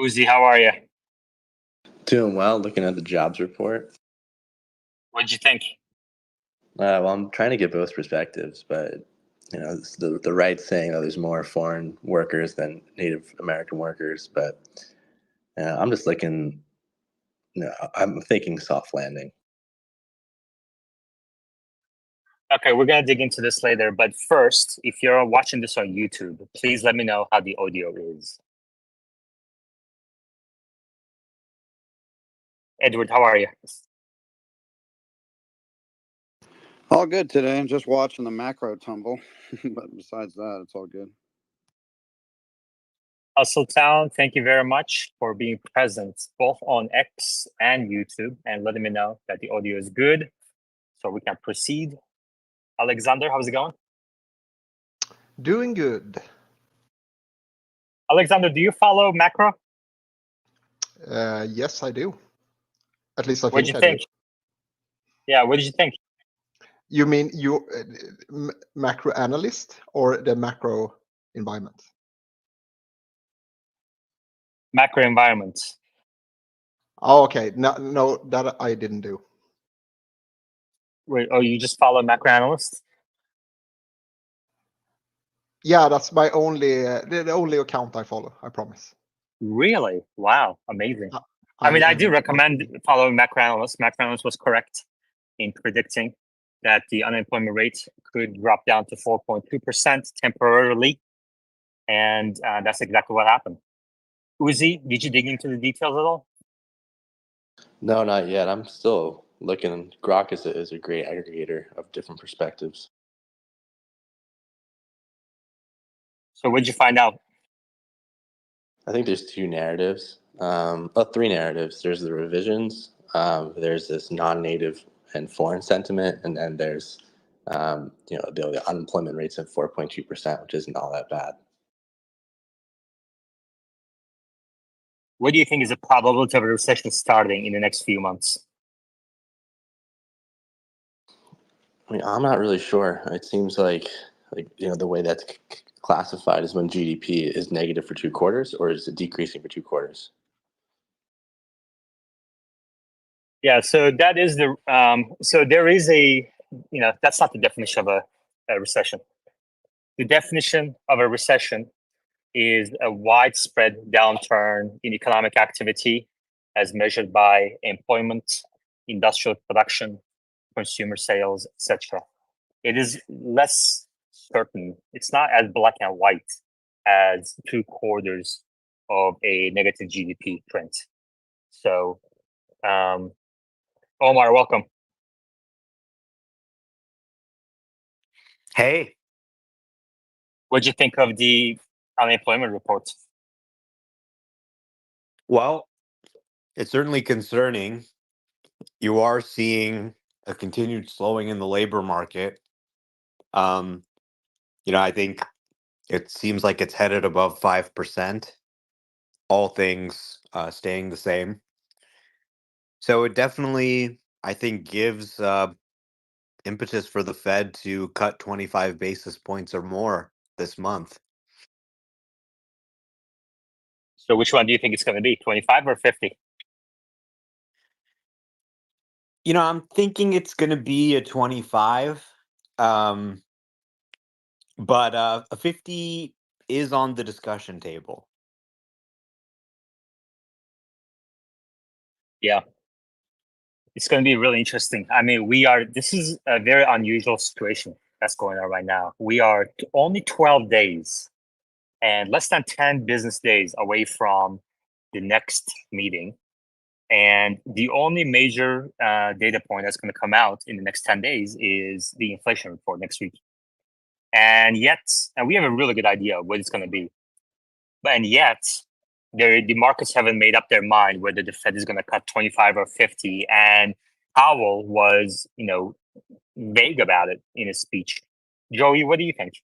Uzi, how are you? Doing well, looking at the jobs report. What'd you think? Well, I'm trying to get both perspectives, but it's the right saying that there's more foreign workers than Native American workers. But I'm just looking. I'm thinking soft landing. Okay, we're gonna dig into this later, but first, if you're watching this on YouTube, please let me know how the audio is. Edward, how are you? All good today. I'm just watching the macro tumble, but besides that, it's all good. Hustle Town, thank you very much for being present both on X and YouTube and letting me know that the audio is good so we can proceed. Alexander, how's it going? Doing good. Alexander, do you follow macro? Yes, I do. At least I What did think you I think? do. Yeah, what did you think? You mean you macro analyst or the macro environment? Macro environment. Oh, okay. No, that I didn't do. Wait, oh, you just follow macro analysts? Yeah, that's my only the only account I follow. I promise. Really? Wow, amazing. I do recommend following macro analysts. Macro analyst was correct in predicting that the unemployment rate could drop down to 4.2% temporarily. And that's exactly what happened. Uzi, did you dig into the details at all? No, not yet. I'm still looking. Grok is a great aggregator of different perspectives. So what did you find out? I think there's two narratives. Three narratives. There's the revisions. There's this non-native and foreign sentiment, and then there's the unemployment rates of 4.2%, which isn't all that bad. What do you think is the probability of a recession starting in the next few months? I mean, I'm not really sure. It seems like the way that's classified is when GDP is negative for 2 quarters, or is it decreasing for 2 quarters? Yeah, so that is the so there is that's not the definition of a recession. The definition of a recession is a widespread downturn in economic activity as measured by employment, industrial production, consumer sales, etc. It is less certain. It's not as black and white as 2 quarters of a negative GDP trend. So, Omar, welcome. Hey. What'd you think of the unemployment report? Well, it's certainly concerning. You are seeing a continued slowing in the labor market. I think it seems like it's headed above 5%, all things staying the same. So it definitely, I think, gives impetus for the Fed to cut 25 basis points or more this month. So which one do you think it's going to be, 25 or 50? I'm thinking it's going to be a 25, but a 50 is on the discussion table. Yeah. It's going to be really interesting. I mean, this is a very unusual situation that's going on right now. We are only 12 days and less than 10 business days away from the next meeting. And the only major data point that's going to come out in the next 10 days is the inflation report next week. And we have a really good idea of what it's going to be. And yet, the markets haven't made up their mind whether the Fed is going to cut 25 or 50. And Powell was, vague about it in his speech. Joey, what do you think?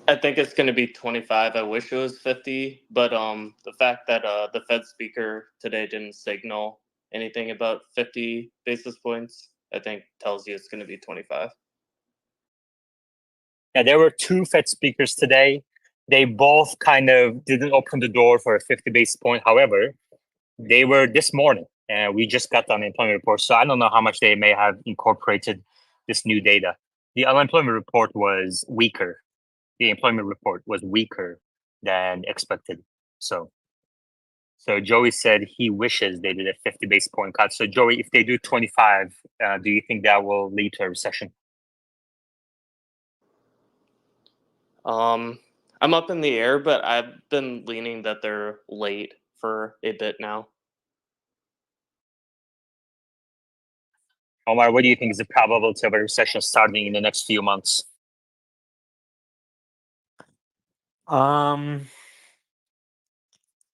I think it's going to be 25. I wish it was 50, but the fact that the Fed speaker today didn't signal anything about 50 basis points, I think tells you it's going to be 25. Yeah, there were 2 Fed speakers today. They both kind of didn't open the door for a 50 basis point. However, they were this morning, and we just got the unemployment report. So I don't know how much they may have incorporated this new data. The unemployment report was weaker. The employment report was weaker than expected. So Joey said he wishes they did a 50 basis point cut. So Joey, if they do 25, do you think that will lead to a recession? I'm up in the air, but I've been leaning that they're late for a bit now. Omar, what do you think is the probability of a recession starting in the next few months?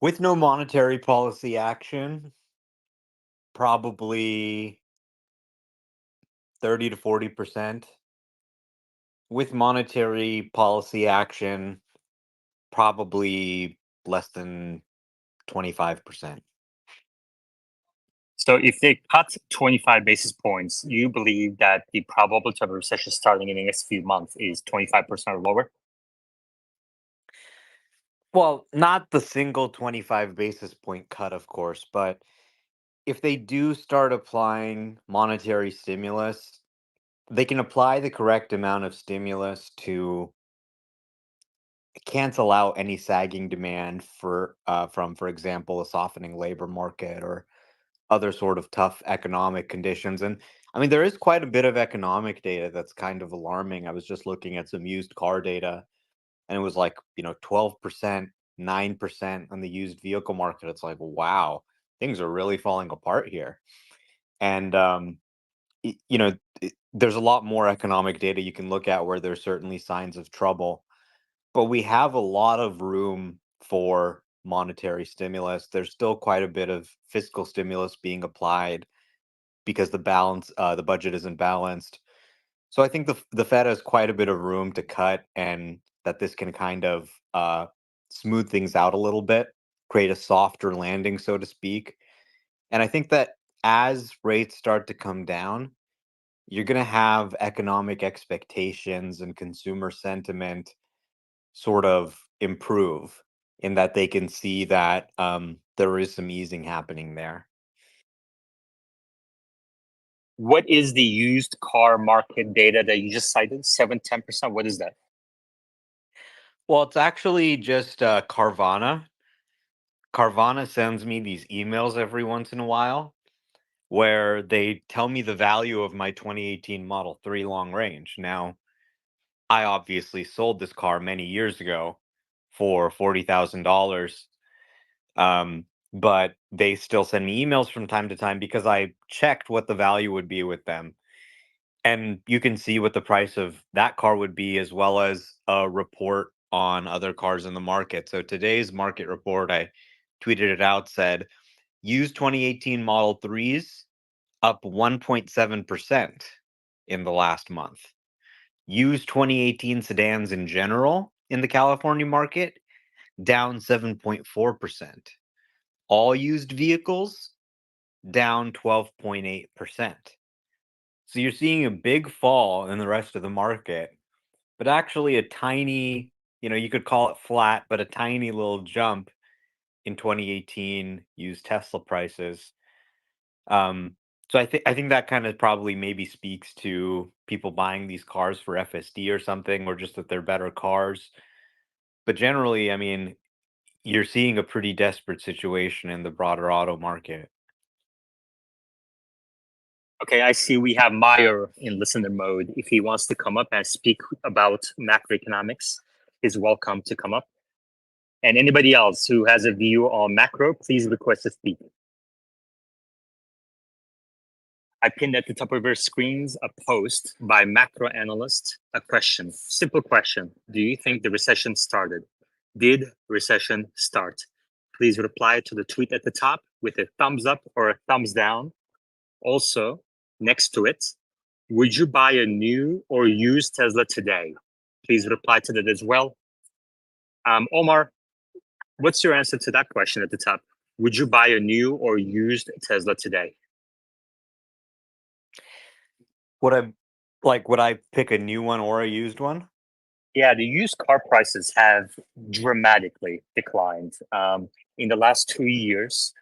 With no monetary policy action, probably 30 to 40%. With monetary policy action, probably less than 25%. So if they cut 25 basis points, you believe that the probability of a recession starting in the next few months is 25% or lower? Well, not the single 25 basis point cut, of course, but if they do start applying monetary stimulus, they can apply the correct amount of stimulus to cancel out any sagging demand from, for example, a softening labor market or other sort of tough economic conditions. And I mean, there is quite a bit of economic data that's kind of alarming. I was just looking at some used car data, and it was like 12%, 9% on the used vehicle market. It's like, wow, things are really falling apart here. And y- you know, there's a lot more economic data you can look at where there's certainly signs of trouble, but we have a lot of room for monetary stimulus. There's still quite a bit of fiscal stimulus being applied because the budget isn't balanced. So I think the Fed has quite a bit of room to cut, and that this can kind of smooth things out a little bit, create a softer landing, so to speak. And I think that as rates start to come down, you're going to have economic expectations and consumer sentiment sort of improve in that they can see that there is some easing happening there. What is the used car market data that you just cited? 7-10%. What is that? Well, it's actually just Carvana. Carvana sends me these emails every once in a while where they tell me the value of my 2018 Model 3 long range. Now, I obviously sold this car many years ago for $40,000. But they still send me emails from time to time because I checked what the value would be with them. And you can see what the price of that car would be, as well as a report on other cars in the market. So today's market report, I tweeted it out, said used 2018 Model 3s up 1.7% in the last month. Used 2018 sedans in general in the California market down 7.4%. All used vehicles down 12.8%. So you're seeing a big fall in the rest of the market, but actually a tiny, you could call it flat, but a tiny little jump in 2018 used Tesla prices. So I think that kind of probably maybe speaks to people buying these cars for FSD or something, or just that they're better cars. But generally, I mean, you're seeing a pretty desperate situation in the broader auto market. Okay, I see we have Meyer in listener mode. If he wants to come up and speak about macroeconomics, he's welcome to come up. And anybody else who has a view on macro, please request to speak. I pinned at the top of your screens a post by macro analyst, a question, simple question. Do you think the recession started? Did recession start? Please reply to the tweet at the top with a thumbs up or a thumbs down. Also, next to it, would you buy a new or used Tesla today? Please reply to that as well. Omar, what's your answer to that question at the top? Would you buy a new or used Tesla today? Would I pick a new one or a used one? Yeah, the used car prices have dramatically declined. In the last 2 years,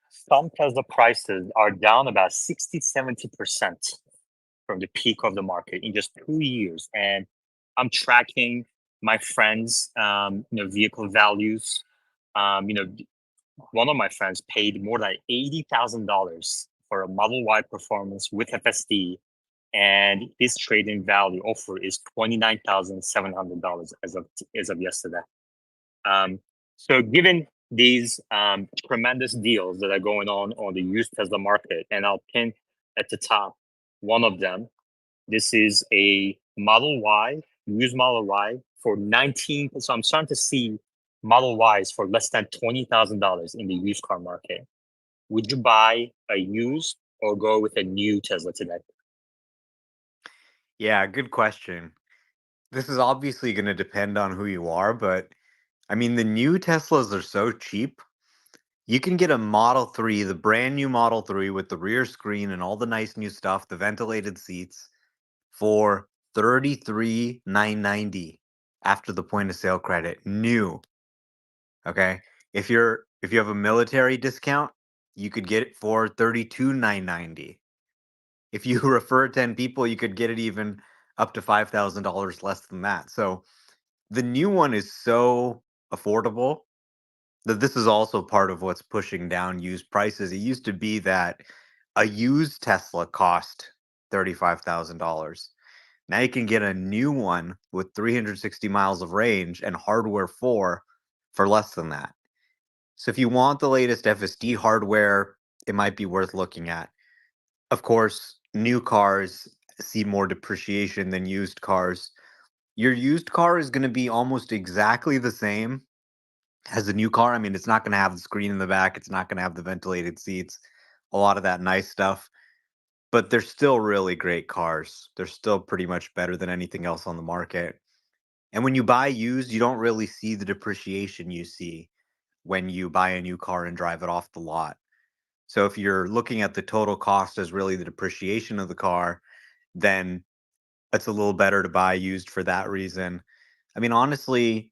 some Tesla prices are down about 60, 70% from the peak of the market in just 2 years. And I'm tracking my friends, vehicle values. Um, you know, one of my friends paid more than $80,000 for a Model Y performance with FSD, and his trading value offer is $29,700 as of yesterday. So given these tremendous deals that are going on the used Tesla market, and I'll pin at the top one of them. This is a Model Y, used Model Y for 19. So I'm starting to see Model Ys for less than $20,000 in the used car market. Would you buy a used or go with a new Tesla today? Yeah, good question. This is obviously going to depend on who you are, but I mean, the new Teslas are so cheap. You can get a Model 3, the brand new Model 3 with the rear screen and all the nice new stuff, the ventilated seats, for 33,990 after the point of sale credit. New. Okay. If you have a military discount, you could get it for 32,990. If you refer 10 people, you could get it even up to $5,000 less than that. So the new one is so affordable that this is also part of what's pushing down used prices. It used to be that a used Tesla cost $35,000. Now you can get a new one with 360 miles of range and hardware for less than that. So if you want the latest FSD hardware, it might be worth looking at. Of course, new cars see more depreciation than used cars. Your used car is going to be almost exactly the same as a new car. I mean, it's not going to have the screen in the back, it's not going to have the ventilated seats, a lot of that nice stuff, but they're still really great cars. They're still pretty much better than anything else on the market. And when you buy used, you don't really see the depreciation you see when you buy a new car and drive it off the lot. So if you're looking at the total cost as really the depreciation of the car, then it's a little better to buy used for that reason. I mean, honestly,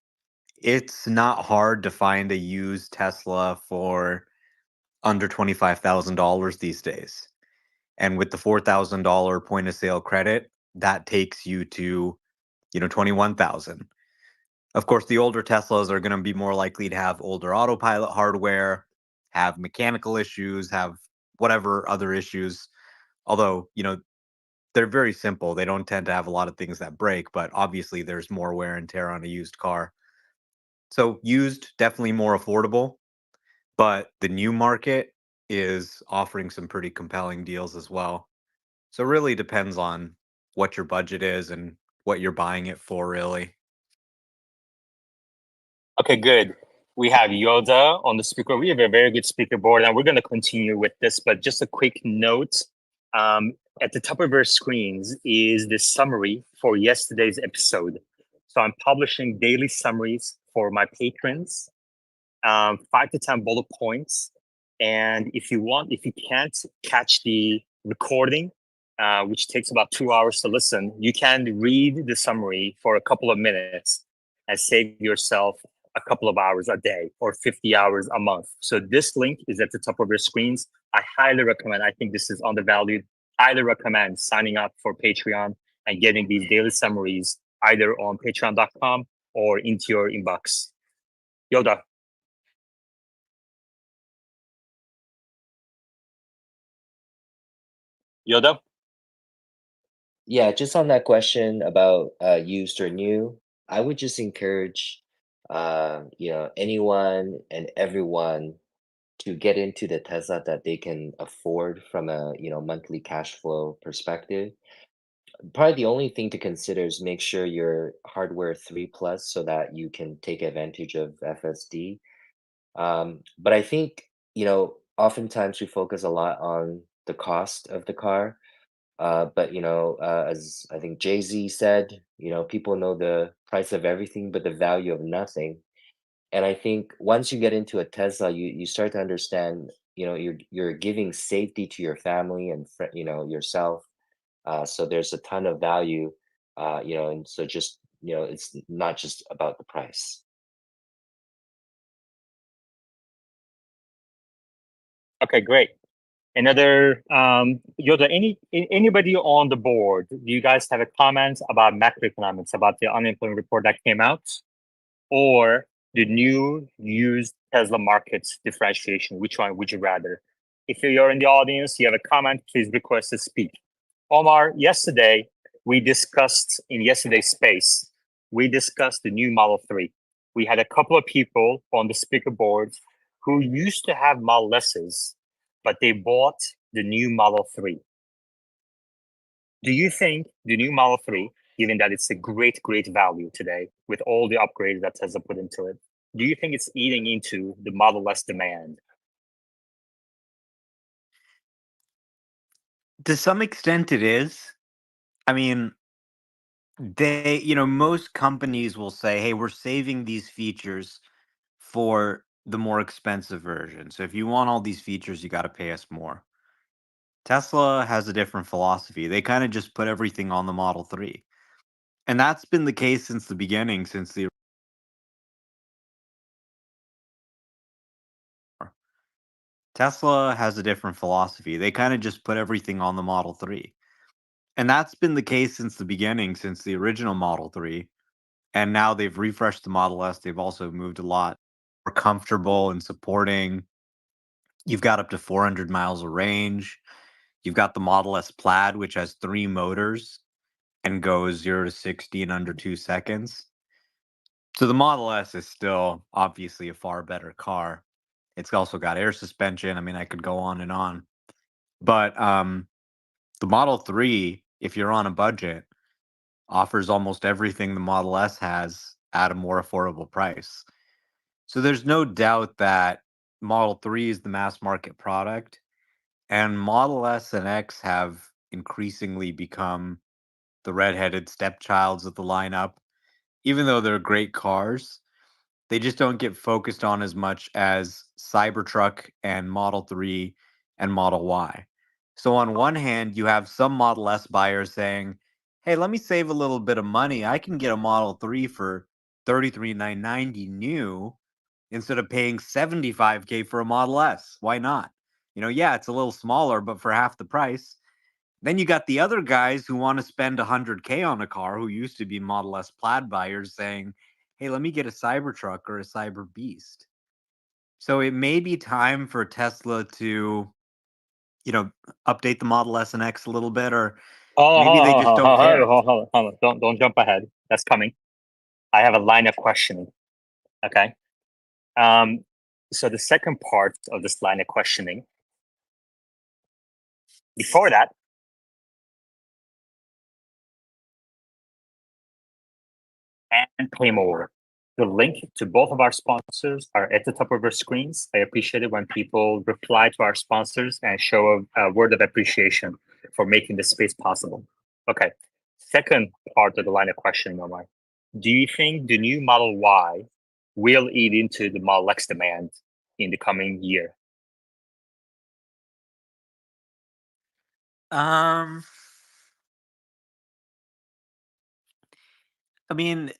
it's not hard to find a used Tesla for under $25,000 these days. And with the $4,000 point of sale credit, that takes you to, 21,000. Of course, the older Teslas are going to be more likely to have older autopilot hardware, have mechanical issues, have whatever other issues. Although, they're very simple. They don't tend to have a lot of things that break, but obviously there's more wear and tear on a used car. So used, definitely more affordable, but the new market is offering some pretty compelling deals as well. So it really depends on what your budget is and what you're buying it for, really. Okay, good. We have Yoda on the speaker. We have a very good speaker board, and we're going to continue with this. But just a quick note, at the top of your screens is the summary for yesterday's episode. So I'm publishing daily summaries for my patrons, 5 to 10 bullet points. And if you can't catch the recording, which takes about 2 hours to listen, you can read the summary for a couple of minutes and save yourself a couple of hours a day or 50 hours a month. So this link is at the top of your screens. I highly recommend, I think this is undervalued, highly recommend signing up for Patreon and getting these daily summaries either on patreon.com or into your inbox. Yoda. Yoda? Yeah, just on that question about used or new, I would just encourage anyone and everyone to get into the Tesla that they can afford from a monthly cash flow perspective. Probably the only thing to consider is make sure you're hardware 3 plus so that you can take advantage of FSD. But I think, oftentimes we focus a lot on the cost of the car. But as I think Jay-Z said, people know the price of everything, but the value of nothing. And I think once you get into a Tesla, you start to understand, you're giving safety to your family and yourself. So there's a ton of value, and so just it's not just about the price. Okay, great. Another, Yoda, anybody on the board, do you guys have a comment about macroeconomics, about the unemployment report that came out, or the new used Tesla markets differentiation? Which one would you rather? If you're in the audience, you have a comment, please request to speak. Omar, yesterday we discussed in yesterday's space, we discussed the new Model 3. We had a couple of people on the speaker board who used to have Model S's, but they bought the new Model 3. Do you think the new Model 3, given that it's a great, great value today with all the upgrades that Tesla put into it, do you think it's eating into the Model S demand? To some extent, it is. I mean, most companies will say, hey, we're saving these features for the more expensive version. So if you want all these features, you got to pay us more. Tesla has a different philosophy. They kind of just put everything on the Model 3. And that's been the case since the beginning, since the Tesla has a different philosophy. They kind of just put everything on the Model 3. And that's been the case since the beginning, since the original Model 3. And now they've refreshed the Model S. They've also moved a lot more comfortable and supporting. You've got up to 400 miles of range. You've got the Model S Plaid, which has 3 motors and goes 0 to 60 in under 2 seconds. So the Model S is still obviously a far better car. It's also got air suspension. I mean, I could go on and on. But the Model 3, if you're on a budget, offers almost everything the Model S has at a more affordable price. So there's no doubt that Model 3 is the mass market product, and Model S and X have increasingly become the redheaded stepchilds of the lineup. Even though they're great cars, they just don't get focused on as much as Cybertruck and Model 3 and Model Y. So on one hand, you have some Model S buyers saying, "Hey, let me save a little bit of money. I can get a Model 3 for $33,990 new instead of paying $75K for a Model S. Why not? Yeah, it's a little smaller, but for half the price." Then you got the other guys who want to spend 100K on a car who used to be Model S Plaid buyers saying, "Hey, let me get a Cybertruck or a Cyber Beast." So it may be time for Tesla to, update the Model S and X a little bit, or maybe they just don't care. Hold on. Don't jump ahead. That's coming. I have a line of questioning. Okay. So the second part of this line of questioning, before that, and pay more. The link to both of our sponsors are at the top of our screens. I appreciate it when people reply to our sponsors and show a word of appreciation for making this space possible. Okay. Second part of the line of questioning, Omar. Do you think the new Model Y will eat into the Model X demand in the coming year? I mean,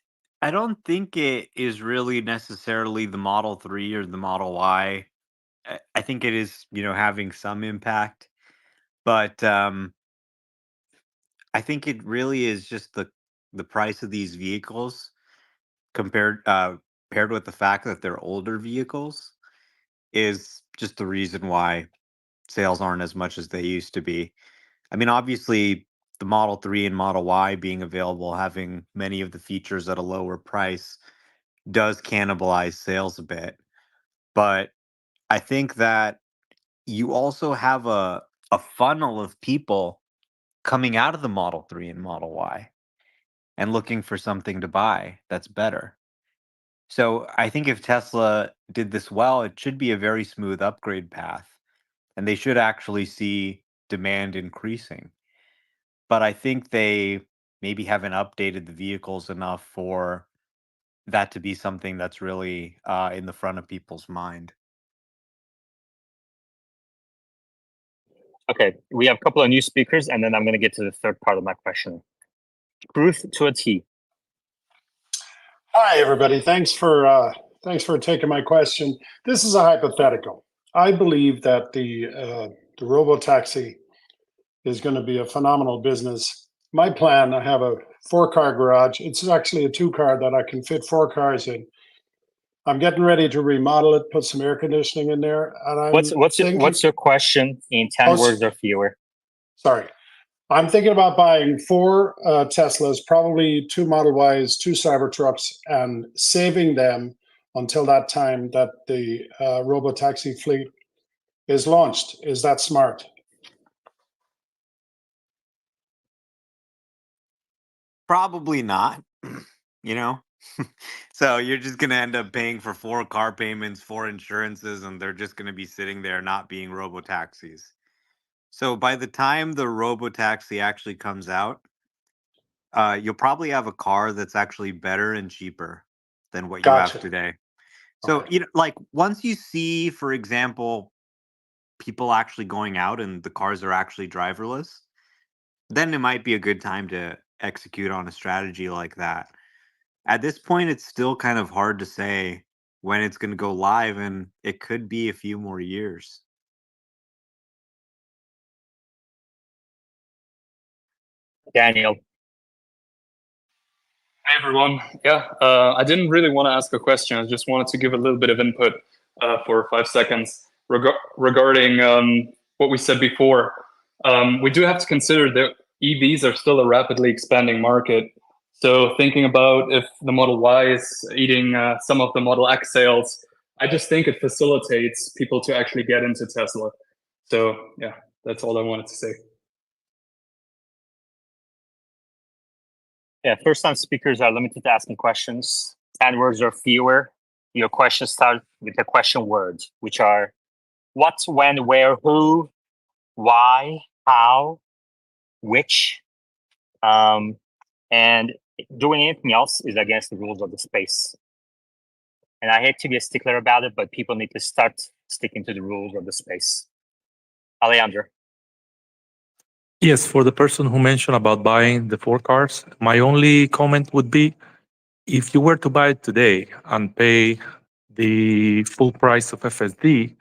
I don't think it is really necessarily the Model 3 or the Model Y. I think it is, having some impact, but I think it really is just the price of these vehicles paired with the fact that they're older vehicles is just the reason why sales aren't as much as they used to be. I mean, obviously, the Model 3 and Model Y being available, having many of the features at a lower price, does cannibalize sales a bit. But I think that you also have a funnel of people coming out of the Model 3 and Model Y and looking for something to buy that's better. So I think if Tesla did this well, it should be a very smooth upgrade path, and they should actually see demand increasing. But I think they maybe haven't updated the vehicles enough for that to be something that's really in the front of people's mind. Okay, we have a couple of new speakers, and then I'm going to get to the third part of my question. Truth to a T. Hi, everybody. Thanks for taking my question. This is a hypothetical. I believe that the robotaxi is going to be a phenomenal business. My plan: I have a four-car garage. It's actually a two-car that I can fit four cars in. I'm getting ready to remodel it, put some air conditioning in there, and I'm thinking. What's your question in 10 Oh, words or fewer? sorry. I'm thinking about buying four Teslas, probably two Model Ys, two Cybertrucks, and saving them until that time that the robotaxi fleet is launched. Is that smart? Probably not, you know? So you're just going to end up paying for four car payments, four insurances, and they're just going to be sitting there not being robotaxis. So by the time the robotaxi actually comes out, you'll probably have a car that's actually better and cheaper than what you have Gotcha. today. So, Okay. like once you see, for example, people actually going out and the cars are actually driverless, then it might be a good time to execute on a strategy like that. At this point, it's still kind of hard to say when it's going to go live, and it could be a few more years. Daniel. Hey everyone. Yeah, I didn't really want to ask a question. I just wanted to give a little bit of input for 5 seconds regarding what we said before. We do have to consider that EVs are still a rapidly expanding market. So thinking about if the Model Y is eating some of the Model X sales, I just think it facilitates people to actually get into Tesla. So yeah, that's all I wanted to say. Yeah, first-time speakers are limited to asking questions. 10 words or fewer. Your questions start with the question words, which are what, when, where, who, why, how, which, and doing anything else is against the rules of the space. And I hate to be a stickler about it, but people need to start sticking to the rules of the space. Alejandro. Yes, for the person who mentioned about buying the four cars, my only comment would be if you were to buy it today and pay the full price of FSD,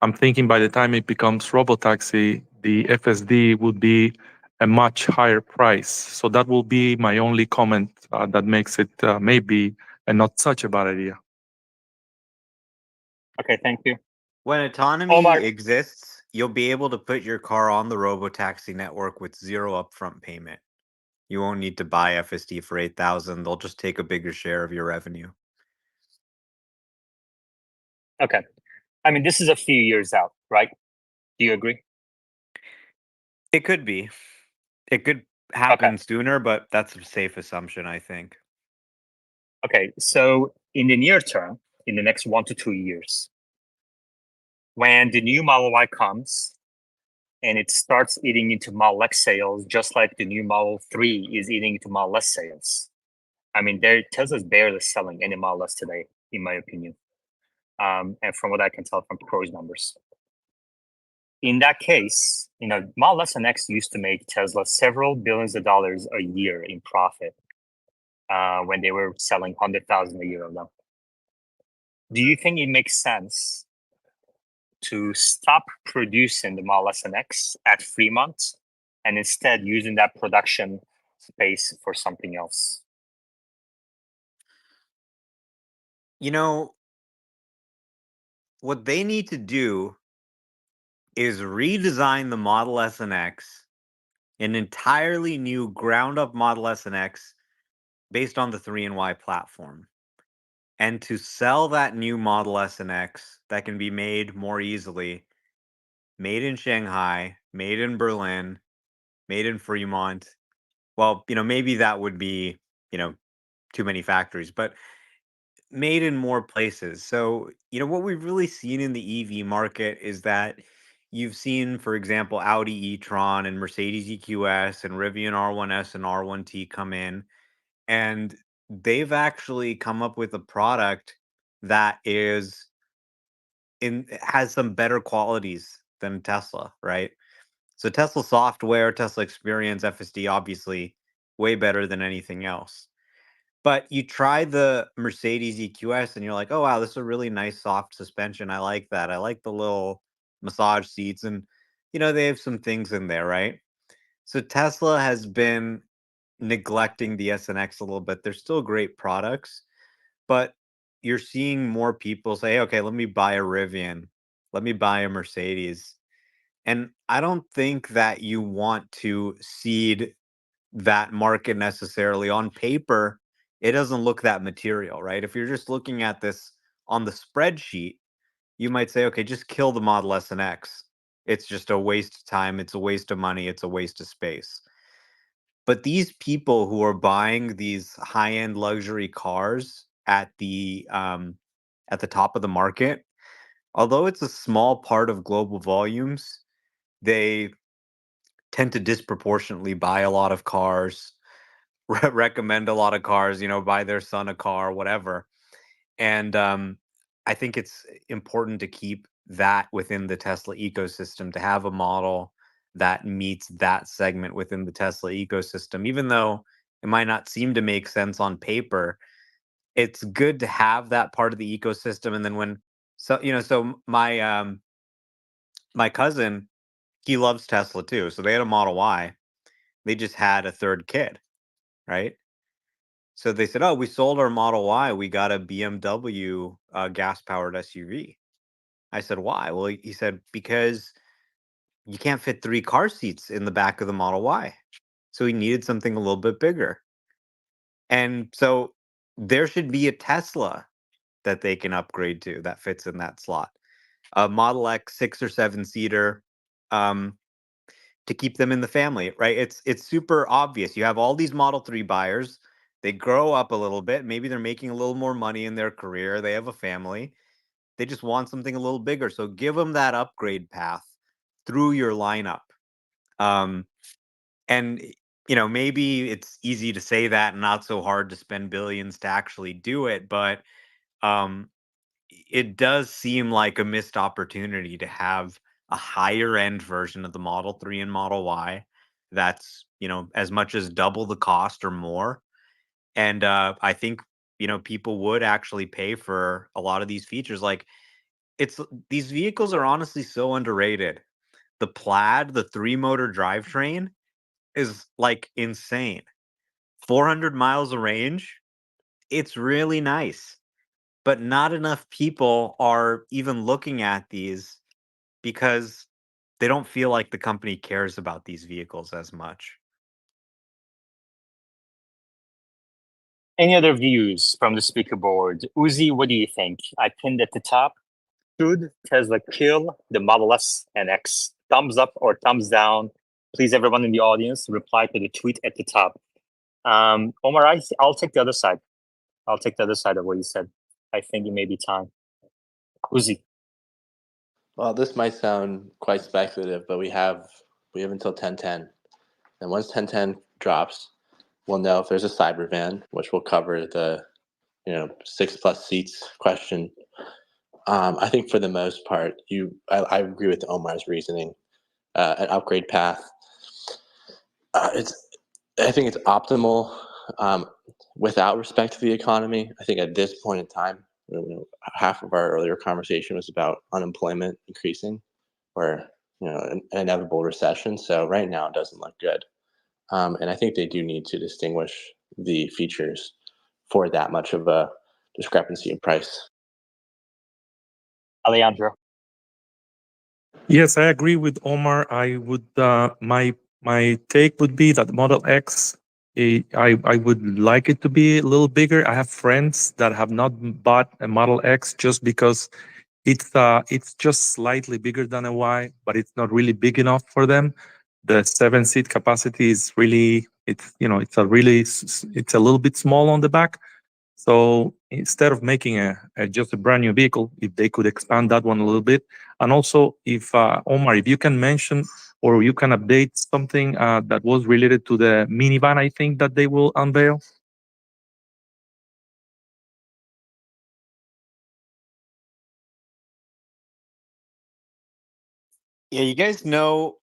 I'm thinking by the time it becomes Robotaxi, the FSD would be a much higher price. So that will be my only comment that makes it maybe not such a bad idea. Okay, thank you. When autonomy Omar. exists, you'll be able to put your car on the robotaxi network with zero upfront payment. You won't need to buy FSD for 8,000. They'll just take a bigger share of your revenue. Okay. I mean, this is a few years out, right? Do you agree? It could be. It could happen sooner, but that's a safe assumption, I think. Okay, so in the near term, in the next 1 to 2 years, when the new Model Y comes and it starts eating into Model X sales, just like the new Model 3 is eating into Model S sales. I mean, Tesla's barely selling any Model S today, in my opinion. And from what I can tell from Pro's numbers. In that case, Model S and X used to make Tesla several billions of dollars a year in profit when they were selling 100,000 a year of them. Do you think it makes sense to stop producing the Model S and X at Fremont and instead using that production space for something else? What they need to do is redesign the Model S and X, an entirely new ground up Model S and X based on the 3Y platform. And to sell that new Model S and X that can be made more easily, made in Shanghai, made in Berlin, made in Fremont. Well, maybe that would be, too many factories, but made in more places. So, what we've really seen in the EV market is that you've seen, for example, Audi e-tron and Mercedes EQS and Rivian R1S and R1T come in, and they've actually come up with a product that has some better qualities than Tesla, right? So Tesla software, Tesla experience, FSD, obviously way better than anything else. But you try the Mercedes EQS and you're like, oh wow, this is a really nice soft suspension. I like that. I like the little massage seats, and they have some things in there, right? So Tesla has been neglecting the SNX a little bit. They're still great products, but you're seeing more people say, okay, let me buy a Rivian, let me buy a Mercedes. And I don't think that you want to seed that market necessarily. On paper, it doesn't look that material, right? If you're just looking at this on the spreadsheet, you might say, okay, just kill the Model S and X. It's just a waste of time, it's a waste of money, it's a waste of space. But these people who are buying these high-end luxury cars at the top of the market, although it's a small part of global volumes, they tend to disproportionately buy a lot of cars, recommend a lot of cars, buy their son a car, whatever. And I think it's important to keep that within the Tesla ecosystem, to have a model that meets that segment within the Tesla ecosystem, even though it might not seem to make sense on paper. It's good to have that part of the ecosystem. And then so my cousin, he loves Tesla too. So they had a Model Y. They just had a third kid, right? So they said, "Oh, we sold our Model Y. We got a BMW gas-powered SUV." I said, "Why?" Well, he said, "Because you can't fit 3 car seats in the back of the Model Y." So he needed something a little bit bigger. And so there should be a Tesla that they can upgrade to that fits in that slot. A Model X 6 or 7 seater, to keep them in the family, right? It's super obvious. You have all these Model 3 buyers. They grow up a little bit. Maybe they're making a little more money in their career. They have a family. They just want something a little bigger. So give them that upgrade path through your lineup. Um, and maybe it's easy to say that and not so hard to spend billions to actually do it, but um, it does seem like a missed opportunity to have a higher end version of the Model 3 and Model Y that's, as much as double the cost or more. And I think, people would actually pay for a lot of these features. Like, these vehicles are honestly so underrated. The Plaid, the 3-motor drivetrain, is like insane. 400 miles of range. It's really nice, but not enough people are even looking at these because they don't feel like the company cares about these vehicles as much. Any other views from the speaker board? Uzi, what do you think? I pinned at the top. Should Tesla kill the Model S and X? Thumbs up or thumbs down? Please, everyone in the audience, reply to the tweet at the top. Omar, I'll take the other side. I'll take the other side of what you said. I think it may be time. Uzi. Well, this might sound quite speculative, but we have until 10:10, and once 10:10 drops, we'll know if there's a Cybervan, which will cover the 6+ seats question. I think for the most part, I agree with Omar's reasoning. An upgrade path. I think it's optimal without respect to the economy. I think at this point in time, half of our earlier conversation was about unemployment increasing, or an inevitable recession. So right now it doesn't look good, and I think they do need to distinguish the features for that much of a discrepancy in price. Alejandro. Yes, I agree with Omar. I would my take would be that Model X, I would like it to be a little bigger. I have friends that have not bought a Model X just because it's just slightly bigger than a Y, but it's not really big enough for them. The 7-seat capacity is really it's a little bit small on the back. So instead of making just a brand new vehicle, if they could expand that one a little bit, and also if Omar, if you can mention or you can update something that was related to the minivan, I think that they will unveil. Yeah, you guys know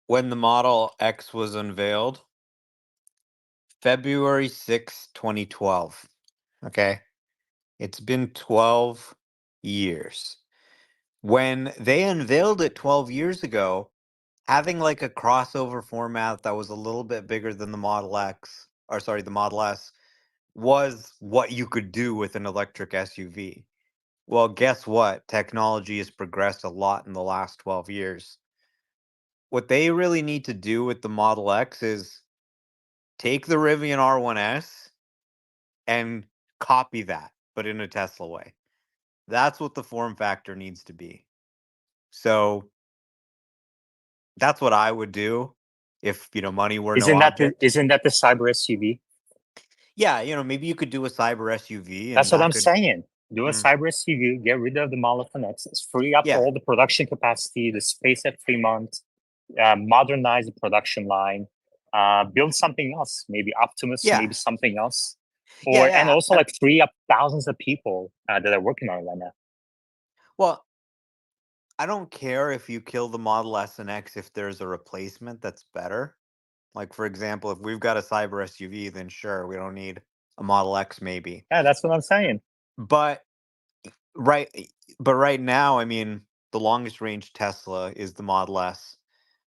when the Model X was unveiled? February 6, 2012. Okay. It's been 12 years. When they unveiled it 12 years ago, having like a crossover format that was a little bit bigger than the Model X, or sorry, the Model S, was what you could do with an electric SUV. Well, guess what? Technology has progressed a lot in the last 12 years. What they really need to do with the Model X is take the Rivian R1S and copy that, but in a Tesla way. That's what the form factor needs to be. So that's what I would do if, money were no object. Isn't that the cyber SUV? Yeah, maybe you could do a cyber SUV and That's what that I'm could saying. Do a mm, cyber SUV, get rid of the Model X, free up yeah. all the production capacity, the space at Fremont, modernize the production line, build something else, maybe Optimus, Yeah. maybe something else, Yeah, and yeah. also like free up thousands of people that are working on it right now. Well, I don't care if you kill the Model S and X if there's a replacement that's better. Like, for example, if we've got a cyber SUV, then sure, we don't need a Model X maybe. Yeah, that's what I'm saying. But right but right now, I mean, the longest range Tesla is the Model S.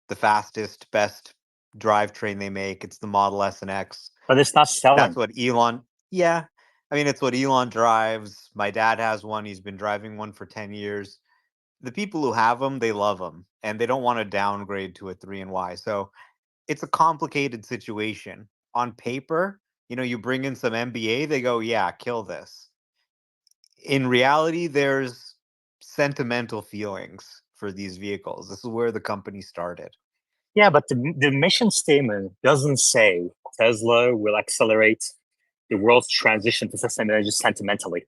The fastest, best drivetrain they make, it's the Model S and X. But it's not That's selling. what Elon, yeah. I mean, it's what Elon drives. My dad has one. He's been driving one for 10 years. The people who have them, they love them and they don't want to downgrade to a 3 and Y. So it's a complicated situation. On paper, you bring in some MBA, they go, yeah, kill this. In reality, there's sentimental feelings for these vehicles. This is where the company started. Yeah, but the mission statement doesn't say Tesla will accelerate the world's transition to sustainable energy sentimentally.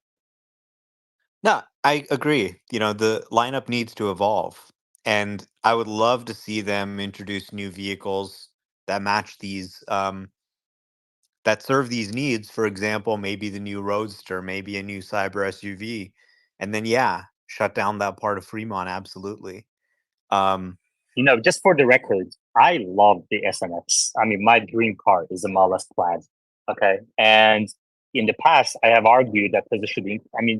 No, I agree. The lineup needs to evolve. And I would love to see them introduce new vehicles that match these, that serve these needs. For example, maybe the new Roadster, maybe a new Cyber SUV. And then, yeah, shut down that part of Fremont. Absolutely. Um, Just for the record, I love the SNX. I mean, my dream car is the Model S Plaid. Okay. And in the past, I have argued that Tesla should be,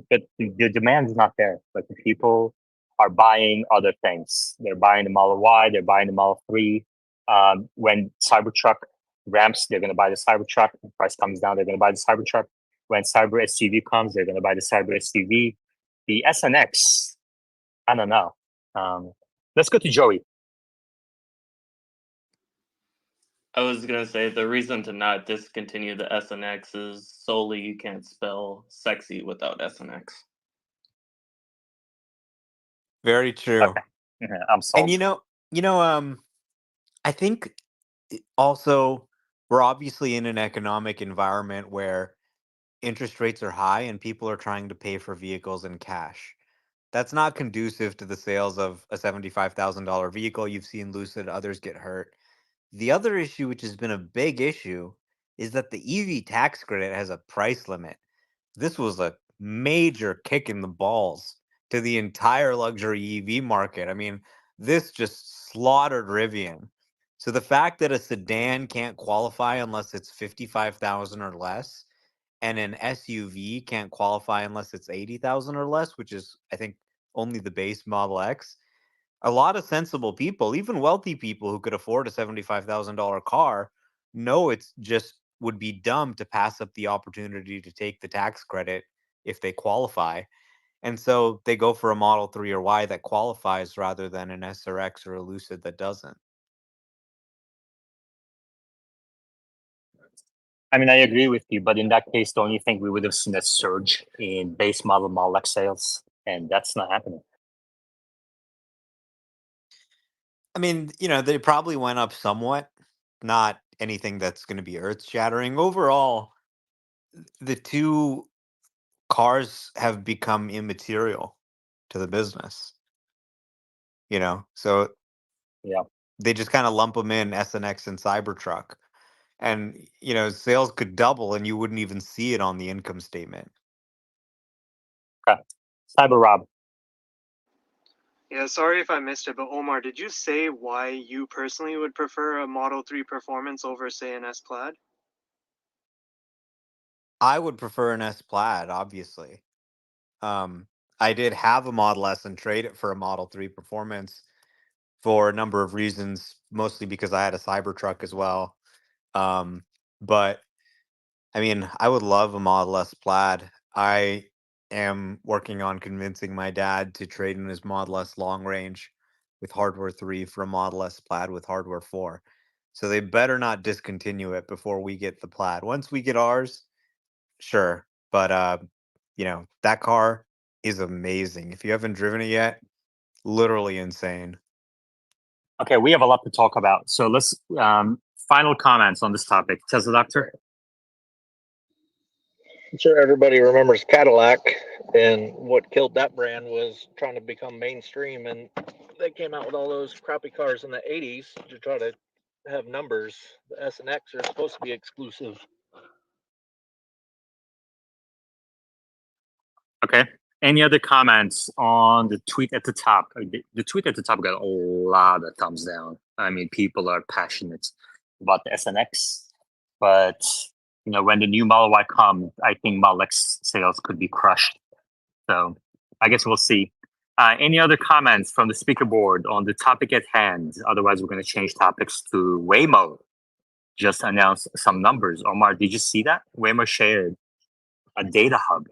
but the demand is not there. Like the people are buying other things. They're buying the Model Y, they're buying the Model 3. When Cybertruck ramps, they're going to buy the Cybertruck. The price comes down, they're going to buy the Cybertruck. When Cyber SUV comes, they're going to buy the Cyber SUV. The SNX, I don't know. Let's go to Joey. I was gonna say the reason to not discontinue the SNX is solely you can't spell sexy without SNX. Very true. Okay. I'm sold. And I think also we're obviously in an economic environment where interest rates are high and people are trying to pay for vehicles in cash. That's not conducive to the sales of a $75,000 vehicle. You've seen Lucid, others get hurt. The other issue, which has been a big issue, is that the EV tax credit has a price limit. This was a major kick in the balls to the entire luxury EV market. I mean, this just slaughtered Rivian. So the fact that a sedan can't qualify unless it's 55,000 or less, and an SUV can't qualify unless it's 80,000 or less, which is I think only the base Model X. A lot of sensible people, even wealthy people who could afford a $75,000 car, know it's just would be dumb to pass up the opportunity to take the tax credit if they qualify. And so they go for a Model 3 or Y that qualifies rather than an SRX or a Lucid that doesn't. I agree with you, but in that case, don't you think we would have seen a surge in base model Model X sales? And that's not happening. I mean, they probably went up somewhat, not anything that's going to be earth shattering. Overall, the two cars have become immaterial to the business, so Yeah. they just kind of lump them in SNX and Cybertruck. And, sales could double and you wouldn't even see it on the income statement. Okay. Cyber Rob. Yeah, sorry if I missed it, but Omar, did you say why you personally would prefer a Model 3 Performance over, say, an S Plaid? I would prefer an S Plaid, obviously. Um, I did have a Model S and trade it for a Model 3 Performance for a number of reasons, mostly because I had a Cybertruck as well. But I mean, I would love a Model S Plaid. I am working on convincing my dad to trade in his Model S long range with hardware 3 for a Model S Plaid with hardware 4. So they better not discontinue it before we get the Plaid. Once we get ours, sure. But that car is amazing. If you haven't driven it yet, literally insane. Okay, we have a lot to talk about. So let's final comments on this topic. Tesla Doctor. I'm sure everybody remembers Cadillac, and what killed that brand was trying to become mainstream, and they came out with all those crappy cars in the 80s to try to have numbers. The S and X are supposed to be exclusive. Okay. Any other comments on the tweet at the top? The tweet at the top got a lot of thumbs down. I mean, people are passionate about the SNX, but when the new Model Y comes, I think Model X sales could be crushed. So I guess we'll see. Any other comments from the speaker board on the topic at hand? Otherwise, we're going to change topics to Waymo. Just announced some numbers. Omar, did you see that? Waymo shared a data hub.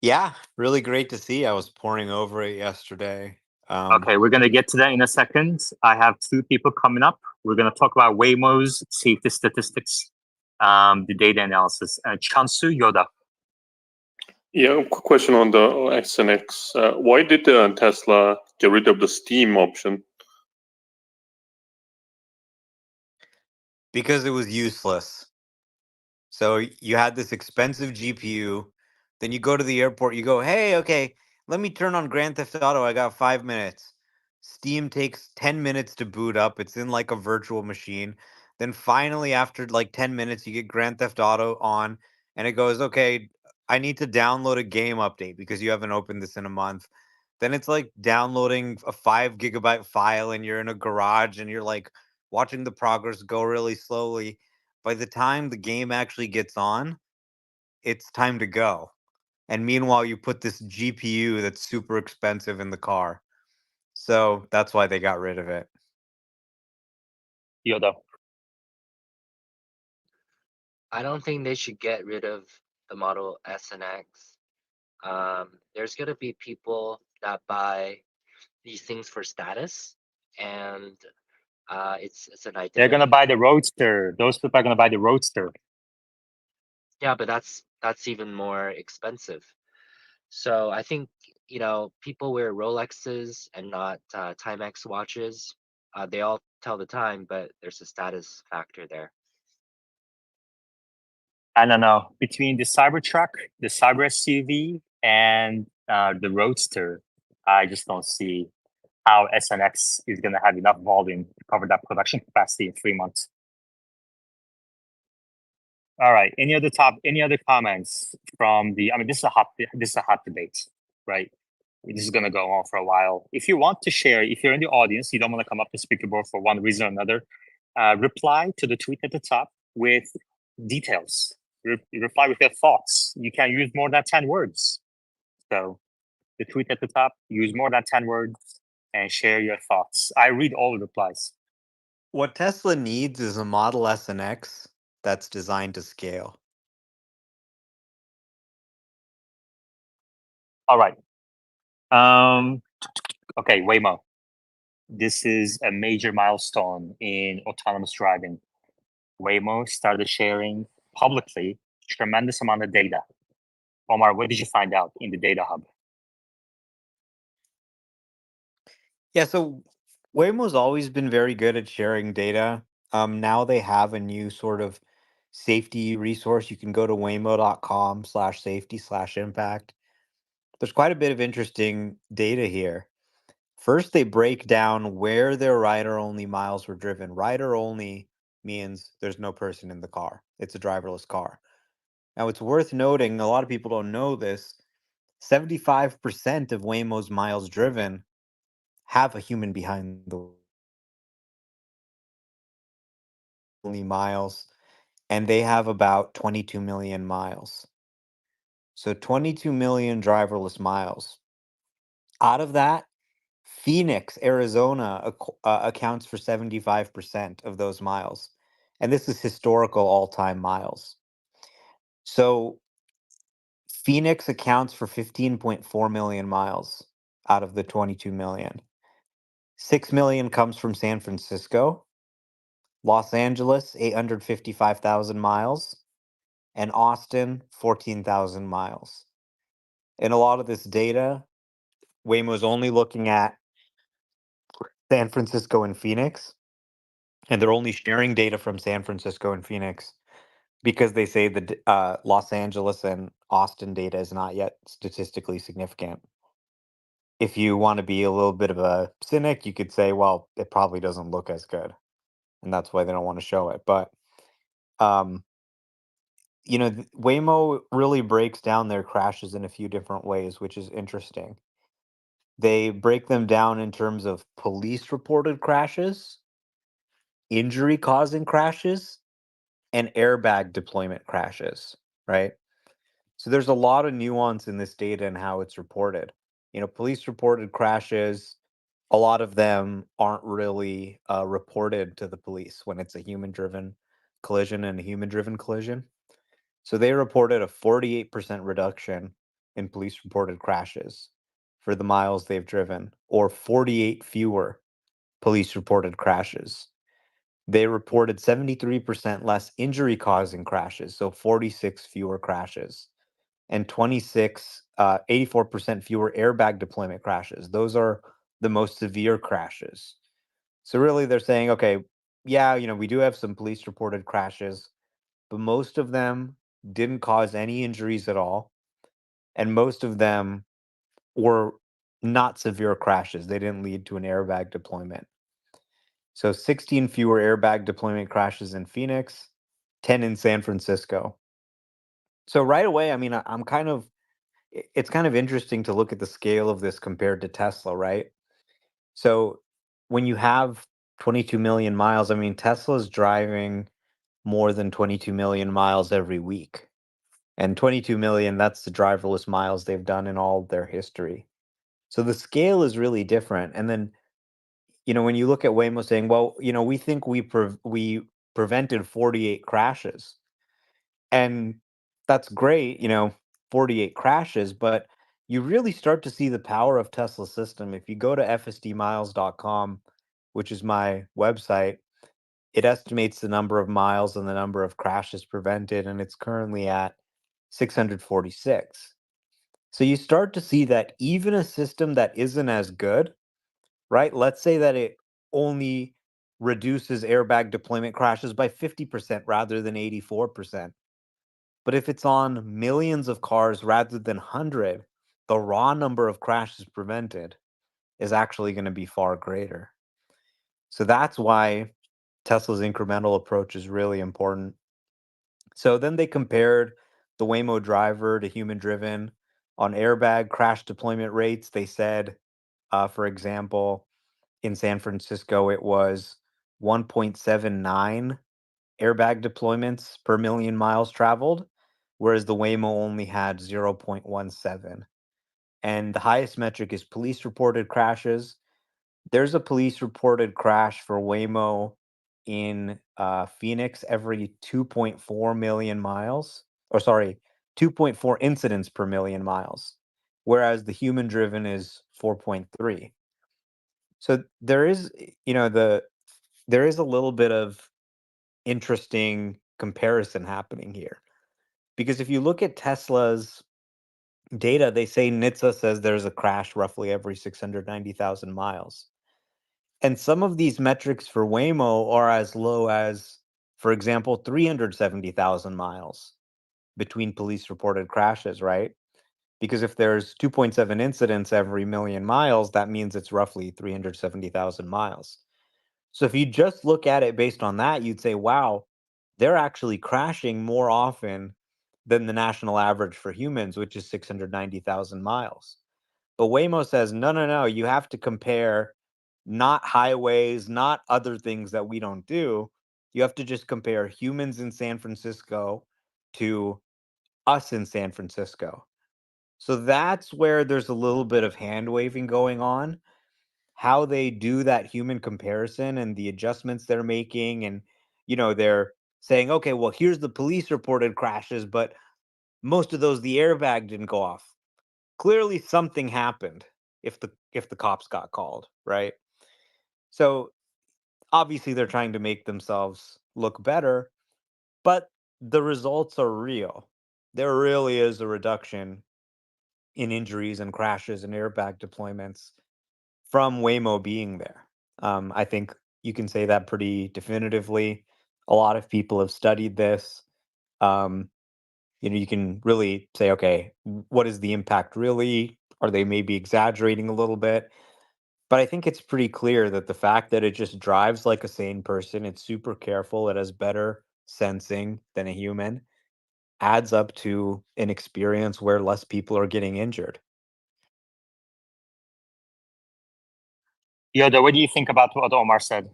Yeah, really great to see. I was poring over it yesterday. Okay, we're going to get to that in a second. I have two people coming up. We're going to talk about Waymo's safety statistics, the data analysis. Chansu Yoda. Yeah, quick question on the X and X. Why did Tesla get rid of the Steam option? Because it was useless. So you had this expensive GPU, then you go to the airport, you go, hey, okay, let me turn on Grand Theft Auto. I got 5 minutes. Steam takes 10 minutes to boot up. It's in like a virtual machine. Then finally, after like 10 minutes, you get Grand Theft Auto on, and it goes, okay, I need to download a game update because you haven't opened this in a month. Then it's like downloading a 5 GB file, and you're in a garage and you're like watching the progress go really slowly. By the time the game actually gets on, it's time to go. And meanwhile, you put this GPU that's super expensive in the car. So that's why they got rid of it. Yoda. I don't think they should get rid of the Model S and X. There's gonna be people that buy these things for status, and it's an identity. They're going to buy the Roadster. Those people are going to buy the Roadster. Yeah, but that's even more expensive. So I think people wear Rolexes and not Timex watches. They all tell the time, but there's a status factor there. I don't know. Between the Cybertruck, the Cyber SUV, and the Roadster, I just don't see how SNX is going to have enough volume to cover that production capacity in 3 months. All right. Any other comments from the? I mean, this is a hot debate, right? This is going to go on for a while. If you want to share, if you're in the audience, you don't want to come up to speaker board for one reason or another, reply to the tweet at the top with details. Reply with your thoughts. You can use more than 10 words. So the tweet at the top, use more than 10 words and share your thoughts. I read all the replies. What Tesla needs is a Model S and X that's designed to scale. All right. Okay, Waymo. This is a major milestone in autonomous driving. Waymo started sharing publicly tremendous amount of data. Omar, what did you find out in the data hub? Yeah, so Waymo's always been very good at sharing data. Now they have a new sort of safety resource. You can go to waymo.com/safety/impact. There's quite a bit of interesting data here. First, they break down where their rider-only miles were driven. Rider-only means there's no person in the car. It's a driverless car. Now, it's worth noting, a lot of people don't know this, 75% of Waymo's miles driven have a human behind the only miles. and they have about 22 million miles. So 22 million driverless miles. Out of that, Phoenix, Arizona accounts for 75% of those miles. And this is historical all-time miles. So Phoenix accounts for 15.4 million miles out of the 22 million. 6 million comes from San Francisco, Los Angeles, 855,000 miles, and Austin, 14,000 miles. And a lot of this data, Waymo's only looking at San Francisco and Phoenix, and they're only sharing data from San Francisco and Phoenix because they say the Los Angeles and Austin data is not yet statistically significant. If you want to be a little bit of a cynic, you could say, well, it probably doesn't look as good, and that's why they don't want to show it. But um, Waymo really breaks down their crashes in a few different ways, which is interesting. They break them down in terms of police reported crashes, injury causing crashes, and airbag deployment crashes, right? So there's a lot of nuance in this data and how it's reported. Police reported crashes, a lot of them aren't really reported to the police when it's a human driven collision and a human driven collision. So they reported a 48% reduction in police reported crashes for the miles they've driven, or 48 fewer police reported crashes. They reported 73% less injury causing crashes, so 46 fewer crashes, and 84% fewer airbag deployment crashes. Those are the most severe crashes. So really they're saying, okay, yeah, we do have some police reported crashes, but most of them didn't cause any injuries at all. And most of them were not severe crashes. They didn't lead to an airbag deployment. So 16 fewer airbag deployment crashes in Phoenix, 10 in San Francisco. So right away, I mean, I'm kind of, it's kind of interesting to look at the scale of this compared to Tesla, right? So when you have 22 million miles, I mean, Tesla's driving more than 22 million miles every week. And 22 million, that's the driverless miles they've done in all their history. So the scale is really different. And then, when you look at Waymo saying, well, we think we prevented 48 crashes. And that's great, 48 crashes, but you really start to see the power of Tesla's system. If you go to fsdmiles.com, which is my website, it estimates the number of miles and the number of crashes prevented, and it's currently at 646. So you start to see that even a system that isn't as good, right? Let's say that it only reduces airbag deployment crashes by 50% rather than 84%. But if it's on millions of cars rather than 100, the raw number of crashes prevented is actually going to be far greater. So that's why Tesla's incremental approach is really important. So then they compared the Waymo driver to human driven on airbag crash deployment rates. They said, for example, in San Francisco, it was 1.79 airbag deployments per million miles traveled, whereas the Waymo only had 0.17. And the highest metric is police reported crashes. There's a police reported crash for Waymo in Phoenix every 2.4 million miles, or sorry, 2.4 incidents per million miles, whereas the human driven is 4.3. So there is, there is a little bit of interesting comparison happening here. Because if you look at Tesla's data, they say NHTSA says there's a crash roughly every 690,000 miles. And some of these metrics for Waymo are as low as, for example, 370,000 miles between police reported crashes, right? Because if there's 2.7 incidents every million miles, that means it's roughly 370,000 miles. So if you just look at it based on that, you'd say, wow, they're actually crashing more often than the national average for humans, which is 690,000 miles. But Waymo says, no, no, no, you have to compare not highways, not other things that we don't do. You have to just compare humans in San Francisco to us in San Francisco. So that's where there's a little bit of hand waving going on. How they do that human comparison and the adjustments they're making, and they're saying, okay, well, here's the police reported crashes, but most of those the airbag didn't go off. Clearly something happened if the cops got called, right? So obviously they're trying to make themselves look better, but the results are real. There really is a reduction in injuries and crashes and airbag deployments from Waymo being there. I think you can say that pretty definitively. A lot of people have studied this. You can really say, okay, what is the impact really? Are they maybe exaggerating a little bit? But I think it's pretty clear that the fact that it just drives like a sane person, it's super careful, it has better sensing than a human, adds up to an experience where less people are getting injured. Yoda, what do you think about what Omar said?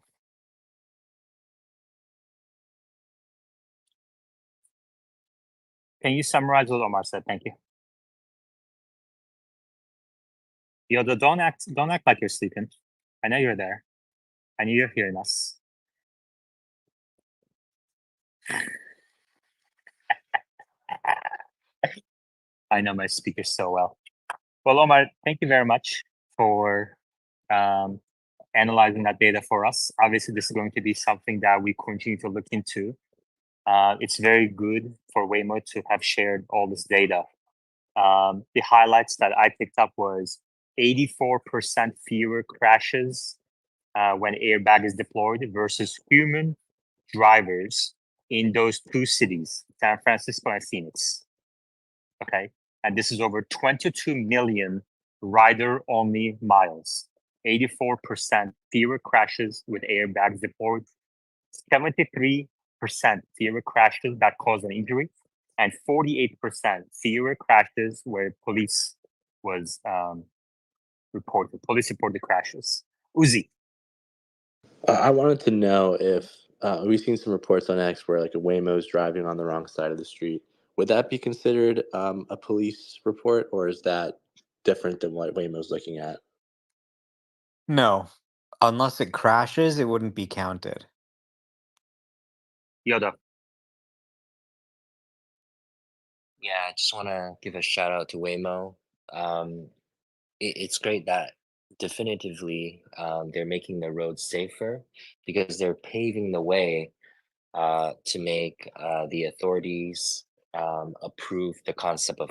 Can you summarize what Omar said? Thank you. Yoda, don't act like you're sleeping. I know you're there. I know you're hearing us. I know my speakers so well. Well, Omar, thank you very much for analyzing that data for us. Obviously, this is going to be something that we continue to look into. It's very good for Waymo to have shared all this data. The highlights that I picked up was 84% fewer crashes when airbag is deployed versus human drivers in those two cities, San Francisco and Phoenix. Okay. And this is over 22 million rider only miles, 84% fewer crashes with airbags deployed, 73% fewer crashes that cause an injury, and 48% fewer crashes where police was reported. Police reported crashes. Uzi. I wanted to know if we've seen some reports on X where like a Waymo's driving on the wrong side of the street. Would that be considered a police report, or is that different than what Waymo's looking at? No, unless it crashes, it wouldn't be counted. Yoda. Yeah, I just want to give a shout out to Waymo. It's great that definitively they're making the roads safer because they're paving the way to make the authorities approve the concept of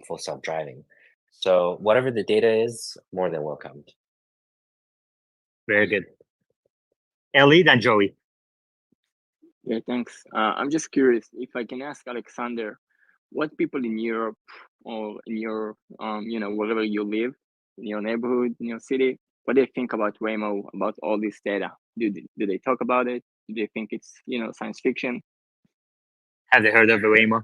full self-driving. So whatever the data is, more than welcomed. Very good. Ellie and Joey. Yeah, thanks. I'm just curious if I can ask Alexander, what people in Europe or in your, wherever you live, in your neighborhood, in your city, what do they think about Waymo, about all this data? Do they talk about it? Do they think it's, science fiction? Have they heard of Waymo?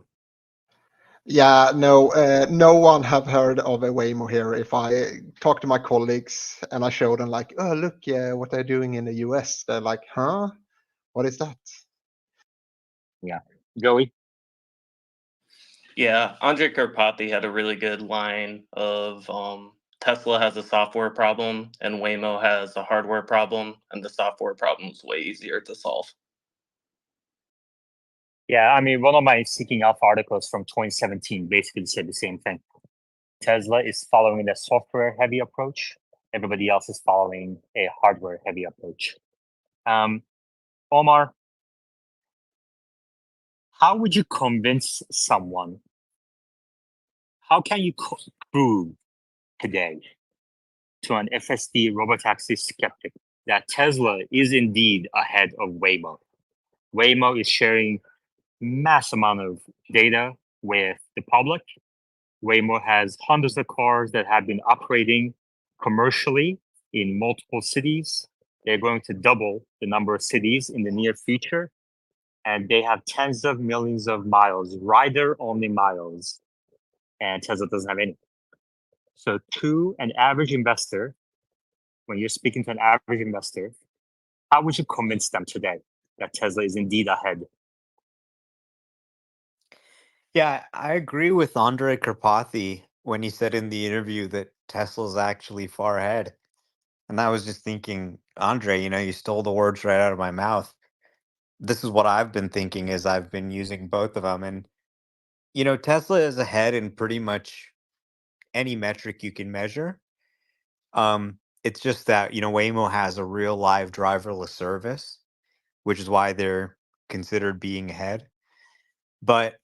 Yeah, no, no one have heard of a Waymo here. If I talk to my colleagues and I show them like, oh, look, what they're doing in the US, they're like, huh? What is that? Yeah. Joey? Yeah, Andre Karpathy had a really good line of Tesla has a software problem and Waymo has a hardware problem, and the software problem is way easier to solve. Yeah, I mean, one of my Seeking Alpha articles from 2017 basically said the same thing. Tesla is following the software heavy approach. Everybody else is following a hardware heavy approach. Omar, how would you convince someone? How can you prove today to an FSD robotaxi skeptic that Tesla is indeed ahead of Waymo? Waymo is sharing mass amount of data with the public. Waymo has hundreds of cars that have been operating commercially in multiple cities. They're going to double the number of cities in the near future. And they have tens of millions of miles, rider-only miles, and Tesla doesn't have any. So to an average investor, when you're speaking to an average investor, how would you convince them today that Tesla is indeed ahead. Yeah, I agree with Andre Karpathy when he said in the interview that Tesla's actually far ahead. And I was just thinking, Andre, you stole the words right out of my mouth. This is what I've been thinking as I've been using both of them. And, Tesla is ahead in pretty much any metric you can measure. It's just that, Waymo has a real live driverless service, which is why they're considered being ahead. But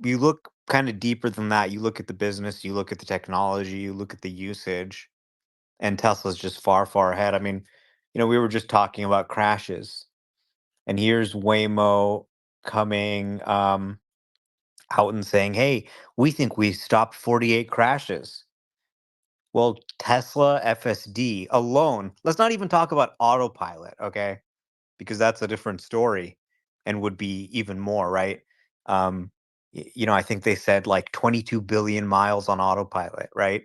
you look kind of deeper than that. You look at the business, you look at the technology, you look at the usage, and Tesla's just far, far ahead. I mean, we were just talking about crashes, and here's Waymo coming out and saying, "Hey, we think we stopped 48 crashes." Well, Tesla FSD alone, let's not even talk about autopilot, okay? Because that's a different story and would be even more, right? I think they said like 22 billion miles on autopilot, right?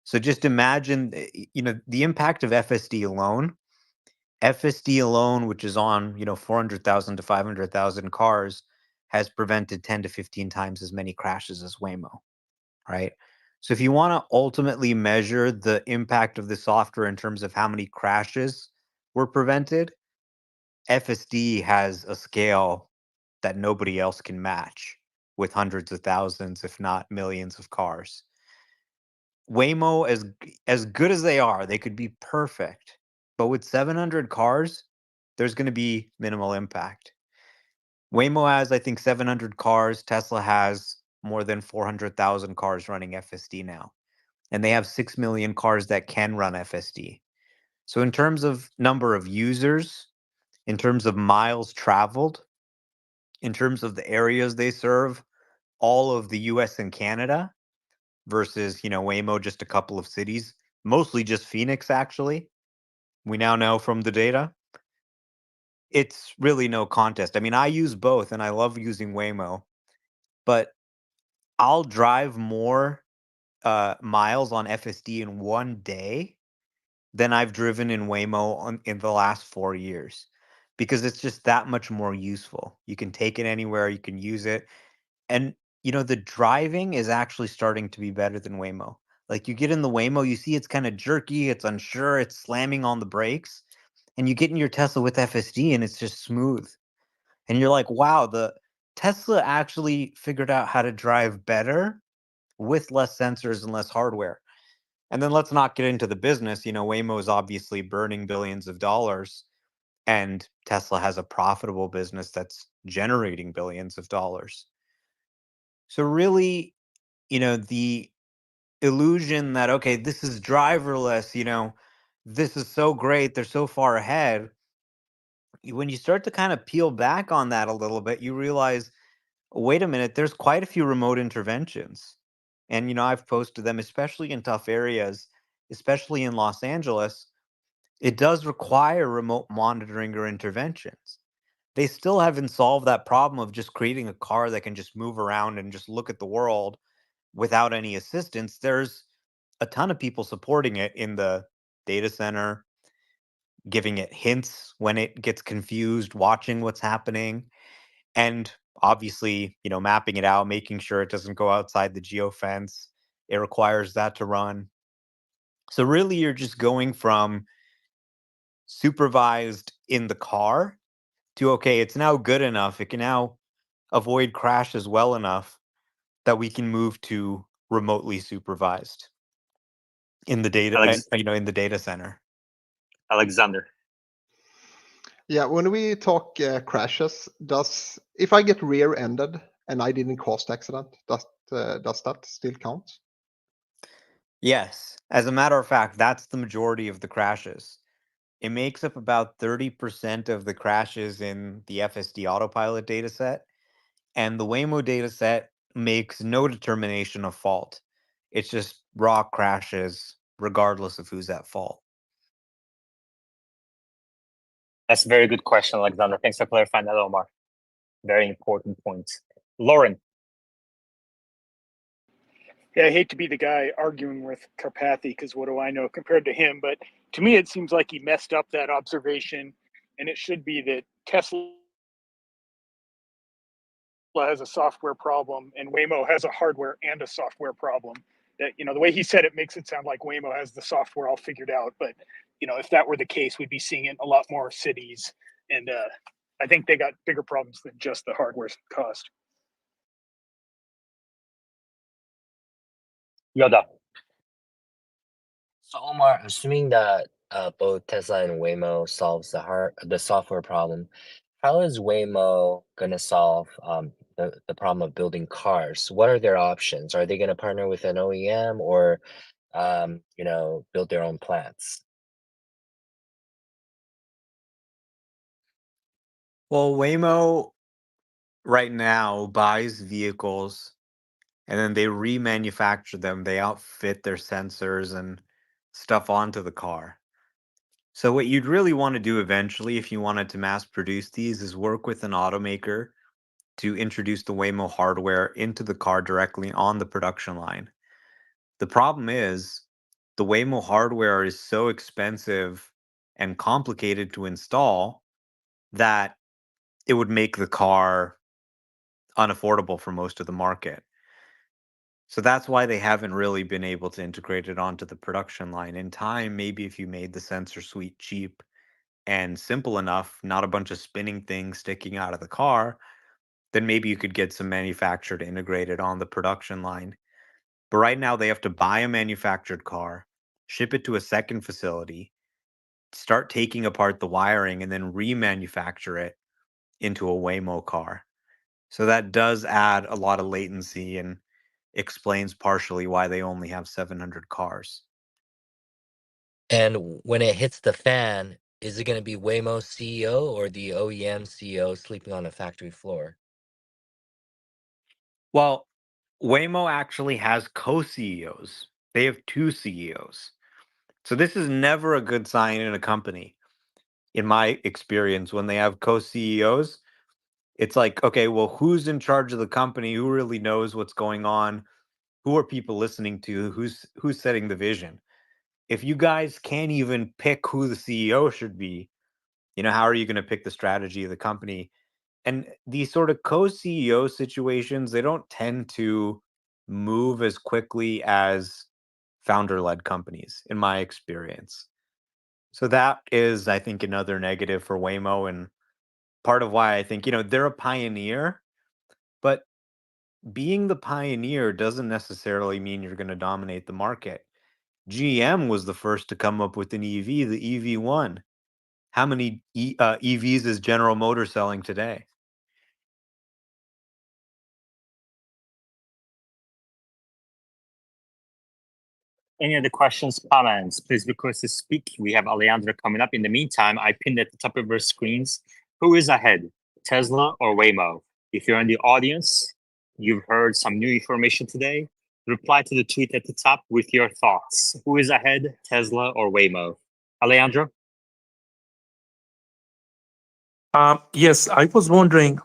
So just imagine, the impact of FSD alone. FSD alone, which is on, 400,000 to 500,000 cars, has prevented 10 to 15 times as many crashes as Waymo, right? So if you want to ultimately measure the impact of the software in terms of how many crashes were prevented, FSD has a scale that nobody else can match with hundreds of thousands, if not millions of cars. Waymo, as good as they could be perfect, but with 700 cars, there's going to be minimal impact. Waymo has, I think, 700 cars. Tesla has more than 400,000 cars running FSD now, and they have 6 million cars that can run FSD. So in terms of number of users, in terms of miles traveled, in terms of the areas they serve, all of the US and Canada versus, Waymo, just a couple of cities, mostly just Phoenix, actually. We now know from the data. It's really no contest. I mean, I use both and I love using Waymo, but I'll drive more miles on FSD in one day than I've driven in Waymo in the last 4 years because it's just that much more useful. You can take it anywhere, you can use it. And, the driving is actually starting to be better than Waymo. Like you get in the Waymo, you see it's kind of jerky, it's unsure, it's slamming on the brakes. And you get in your Tesla with FSD and it's just smooth. And you're like, wow, the Tesla actually figured out how to drive better with less sensors and less hardware. And then let's not get into the business. Waymo is obviously burning billions of dollars, and Tesla has a profitable business that's generating billions of dollars. So really, the illusion that, okay, this is driverless, this is so great, they're so far ahead. When you start to kind of peel back on that a little bit, you realize, wait a minute, there's quite a few remote interventions. And, I've posted them, especially in tough areas, especially in Los Angeles. It does require remote monitoring or interventions. They still haven't solved that problem of just creating a car that can just move around and just look at the world without any assistance. There's a ton of people supporting it in the data center, giving it hints when it gets confused, watching what's happening, and obviously, mapping it out, making sure it doesn't go outside the geofence. It requires that to run. So really, you're just going from supervised in the car to, okay, it's now good enough. It can now avoid crashes well enough that we can move to remotely supervised in the data, Alex- in the data center. Alexander. Yeah, when we talk crashes, if I get rear-ended and I didn't cause the accident, does that still count? Yes. As a matter of fact, that's the majority of the crashes. It makes up about 30% of the crashes in the FSD autopilot dataset. And the Waymo dataset makes no determination of fault. It's just raw crashes, regardless of who's at fault. That's a very good question, Alexander. Thanks for clarifying that, Omar. Very important point. Lauren. Yeah, I hate to be the guy arguing with Karpathy because what do I know compared to him? But to me, it seems like he messed up that observation and it should be that Tesla has a software problem and Waymo has a hardware and a software problem. That, the way he said it makes it sound like Waymo has the software all figured out, but if that were the case, we'd be seeing it in a lot more cities. And I think they got bigger problems than just the hardware cost. Yoda. So Omar, assuming that both Tesla and Waymo solves the software problem, how is Waymo gonna solve the problem of building cars? What are their options? Are they gonna partner with an OEM or build their own plants? Well, Waymo right now buys vehicles and then they remanufacture them. They outfit their sensors and stuff onto the car. So what you'd really want to do eventually if you wanted to mass produce these is work with an automaker to introduce the Waymo hardware into the car directly on the production line. The problem is the Waymo hardware is so expensive and complicated to install that it would make the car unaffordable for most of the market. So that's why they haven't really been able to integrate it onto the production line. In time, maybe if you made the sensor suite cheap and simple enough, not a bunch of spinning things sticking out of the car, then maybe you could get some manufactured integrated on the production line. But right now, they have to buy a manufactured car, ship it to a second facility, start taking apart the wiring, and then remanufacture it into a Waymo car. So that does add a lot of latency and explains partially why they only have 700 cars. And when it hits the fan, is it gonna be Waymo's CEO or the OEM CEO sleeping on a factory floor? Well, Waymo actually has co CEOs, they have two CEOs. So this is never a good sign in a company. In my experience, when they have co CEOs, it's like, okay, well, who's in charge of the company? Who really knows what's going on? Who are people listening to? Who's setting the vision? If you guys can't even pick who the CEO should be, how are you going to pick the strategy of the company? And these sort of co-CEO situations, they don't tend to move as quickly as founder-led companies, in my experience. So that is, I think, another negative for Waymo, and part of why I think, they're a pioneer, but being the pioneer doesn't necessarily mean you're going to dominate the market. GM was the first to come up with an EV, the EV1. How many EVs is General Motors selling today? Any other questions, comments? Please request to speak. We have Alejandro coming up. In the meantime, I pinned at the top of our screens, who is ahead, Tesla or Waymo? If you're in the audience, you've heard some new information today, reply to the tweet at the top with your thoughts. Who is ahead, Tesla or Waymo? Alejandro? Yes, I was wondering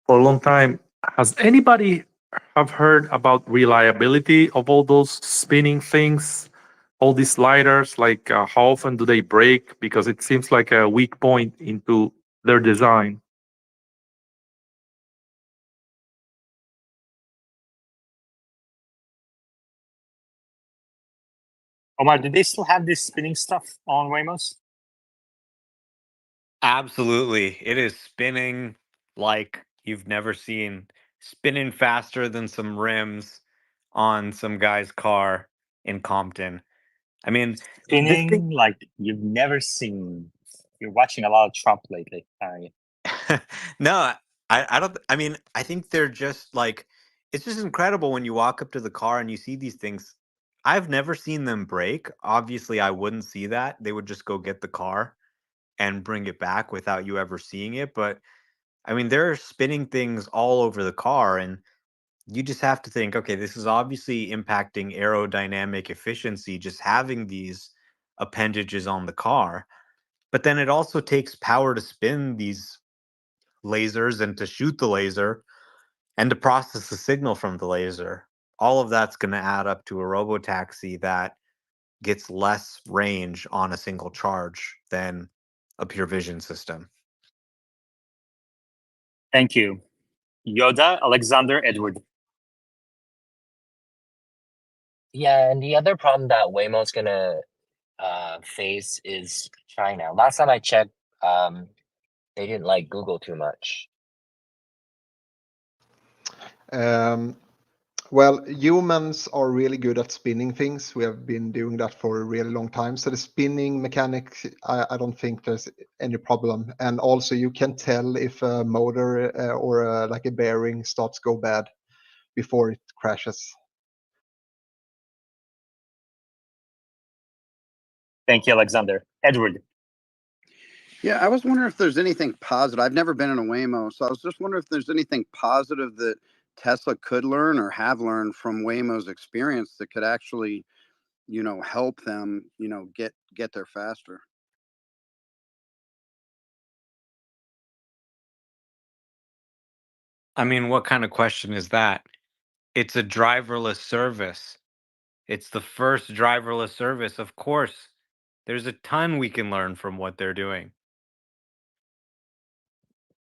for a long time, has anybody have heard about reliability of all those spinning things, all these sliders? Like how often do they break? Because it seems like a weak point into their design. Omar, do they still have this spinning stuff on Waymos? Absolutely. It is spinning like you've never seen, spinning faster than some rims on some guy's car in Compton. I mean, this thing. Spinning like you've never seen. You're watching a lot of Trump lately. No, I don't. I mean, I think they're just like, it's just incredible when you walk up to the car and you see these things. I've never seen them break. Obviously, I wouldn't see that. They would just go get the car and bring it back without you ever seeing it. But I mean, there are spinning things all over the car, and you just have to think, okay, this is obviously impacting aerodynamic efficiency, just having these appendages on the car. But then it also takes power to spin these lasers and to shoot the laser and to process the signal from the laser. All of that's going to add up to a robotaxi that gets less range on a single charge than a pure vision system. Thank you. Yoda, Alexander, Edward. Yeah, and the other problem that Waymo's gonna face is China. Last time I checked, they didn't like Google too much. Well, humans are really good at spinning things. We have been doing that for a really long time. So the spinning mechanics, I don't think there's any problem. And also, you can tell if a motor or like a bearing starts to go bad before it crashes. Thank you, Alexander. Edward. Yeah, I was wondering if there's anything positive. I've never been in a Waymo, so I was just wondering if there's anything positive that Tesla could learn or have learned from Waymo's experience that could actually, help them, get there faster. I mean, what kind of question is that? It's a driverless service. It's the first driverless service. Of course, there's a ton we can learn from what they're doing.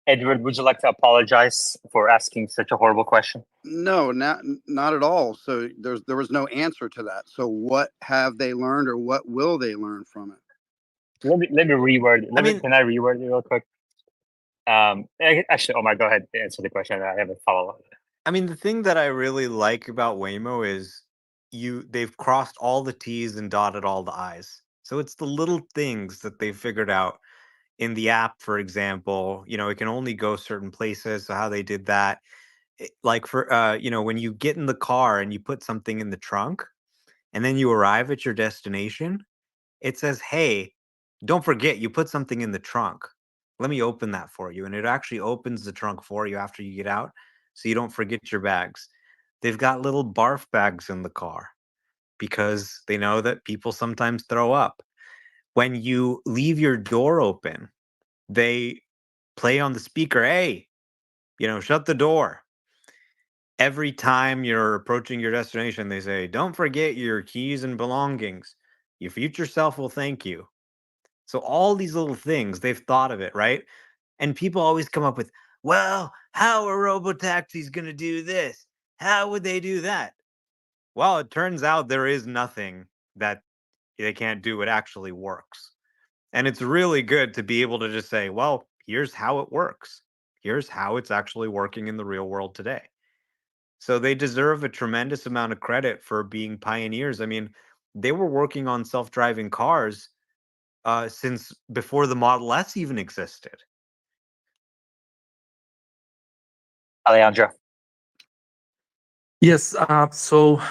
Edward, would you like to apologize for asking such a horrible question? No, not at all. So there was no answer to that. So what have they learned, or what will they learn from it? Let me reword. Can I reword it real quick? Actually, Omar, go ahead and answer the question. I have a follow up. I mean, the thing that I really like about Waymo is they've crossed all the T's and dotted all the I's. So it's the little things that they've figured out in the app, for example. It can only go certain places. So how they did that, like for when you get in the car and you put something in the trunk, and then you arrive at your destination, it says, "Hey, don't forget you put something in the trunk. Let me open that for you." And it actually opens the trunk for you after you get out, so you don't forget your bags. They've got little barf bags in the car because they know that people sometimes throw up. When you leave your door open, they play on the speaker, "Hey, shut the door." Every time you're approaching your destination, they say, "Don't forget your keys and belongings. Your future self will thank you." So all these little things, they've thought of it, right? And people always come up with, "Well, how are robotaxis going to do this? How would they do that?" Well, it turns out there is nothing that they can't do. It actually works. And it's really good to be able to just say, "Well, here's how it works. Here's how it's actually working in the real world today." So they deserve a tremendous amount of credit for being pioneers. I mean, they were working on self-driving cars since before the Model S even existed. Alejandro. Yes. So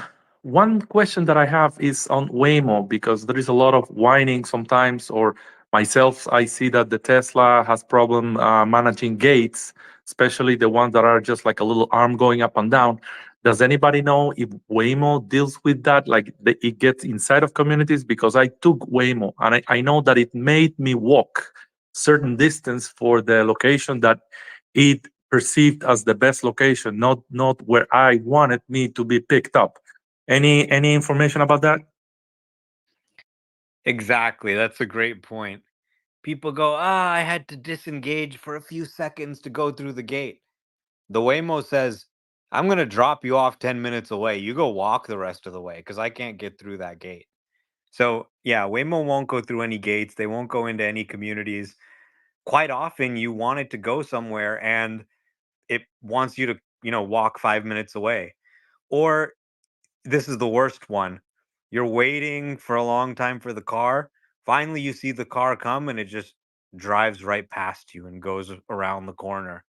one question that I have is on Waymo, because there is a lot of whining sometimes, or myself, I see that the Tesla has problem managing gates, especially the ones that are just like a little arm going up and down. Does anybody know if Waymo deals with that? Like it gets inside of communities? Because I took Waymo and I know that it made me walk certain distance for the location that it perceived as the best location, not where I wanted me to be picked up. Any information about that? Exactly. That's a great point. People go, I had to disengage for a few seconds to go through the gate. The Waymo says, "I'm going to drop you off 10 minutes away. You go walk the rest of the way because I can't get through that gate." So, yeah, Waymo won't go through any gates. They won't go into any communities. Quite often, you want it to go somewhere and it wants you to, walk 5 minutes away. Or this is the worst one. You're waiting for a long time for the car. Finally, you see the car come and it just drives right past you and goes around the corner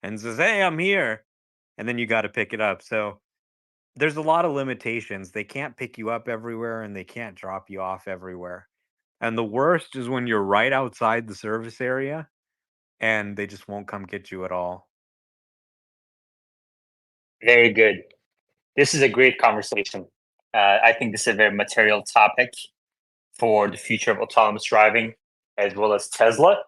and says, "Hey, I'm here." And then you got to pick it up. So there's a lot of limitations. They can't pick you up everywhere and they can't drop you off everywhere. And the worst is when you're right outside the service area and they just won't come get you at all. Very good. This is a great conversation. I think this is a very material topic for the future of autonomous driving as well as Tesla.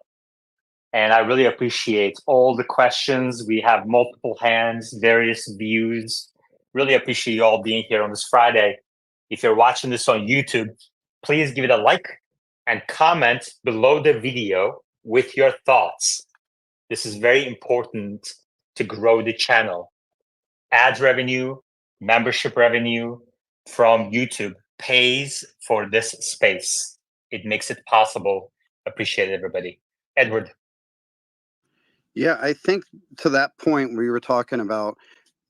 And I really appreciate all the questions. We have multiple hands, various views. Really appreciate you all being here on this Friday. If you're watching this on YouTube, please give it a like and comment below the video with your thoughts. This is very important to grow the channel. Ads revenue, membership revenue from YouTube pays for this space. It makes it possible. Appreciate it, everybody. Edward. Yeah, I think to that point where you were talking about,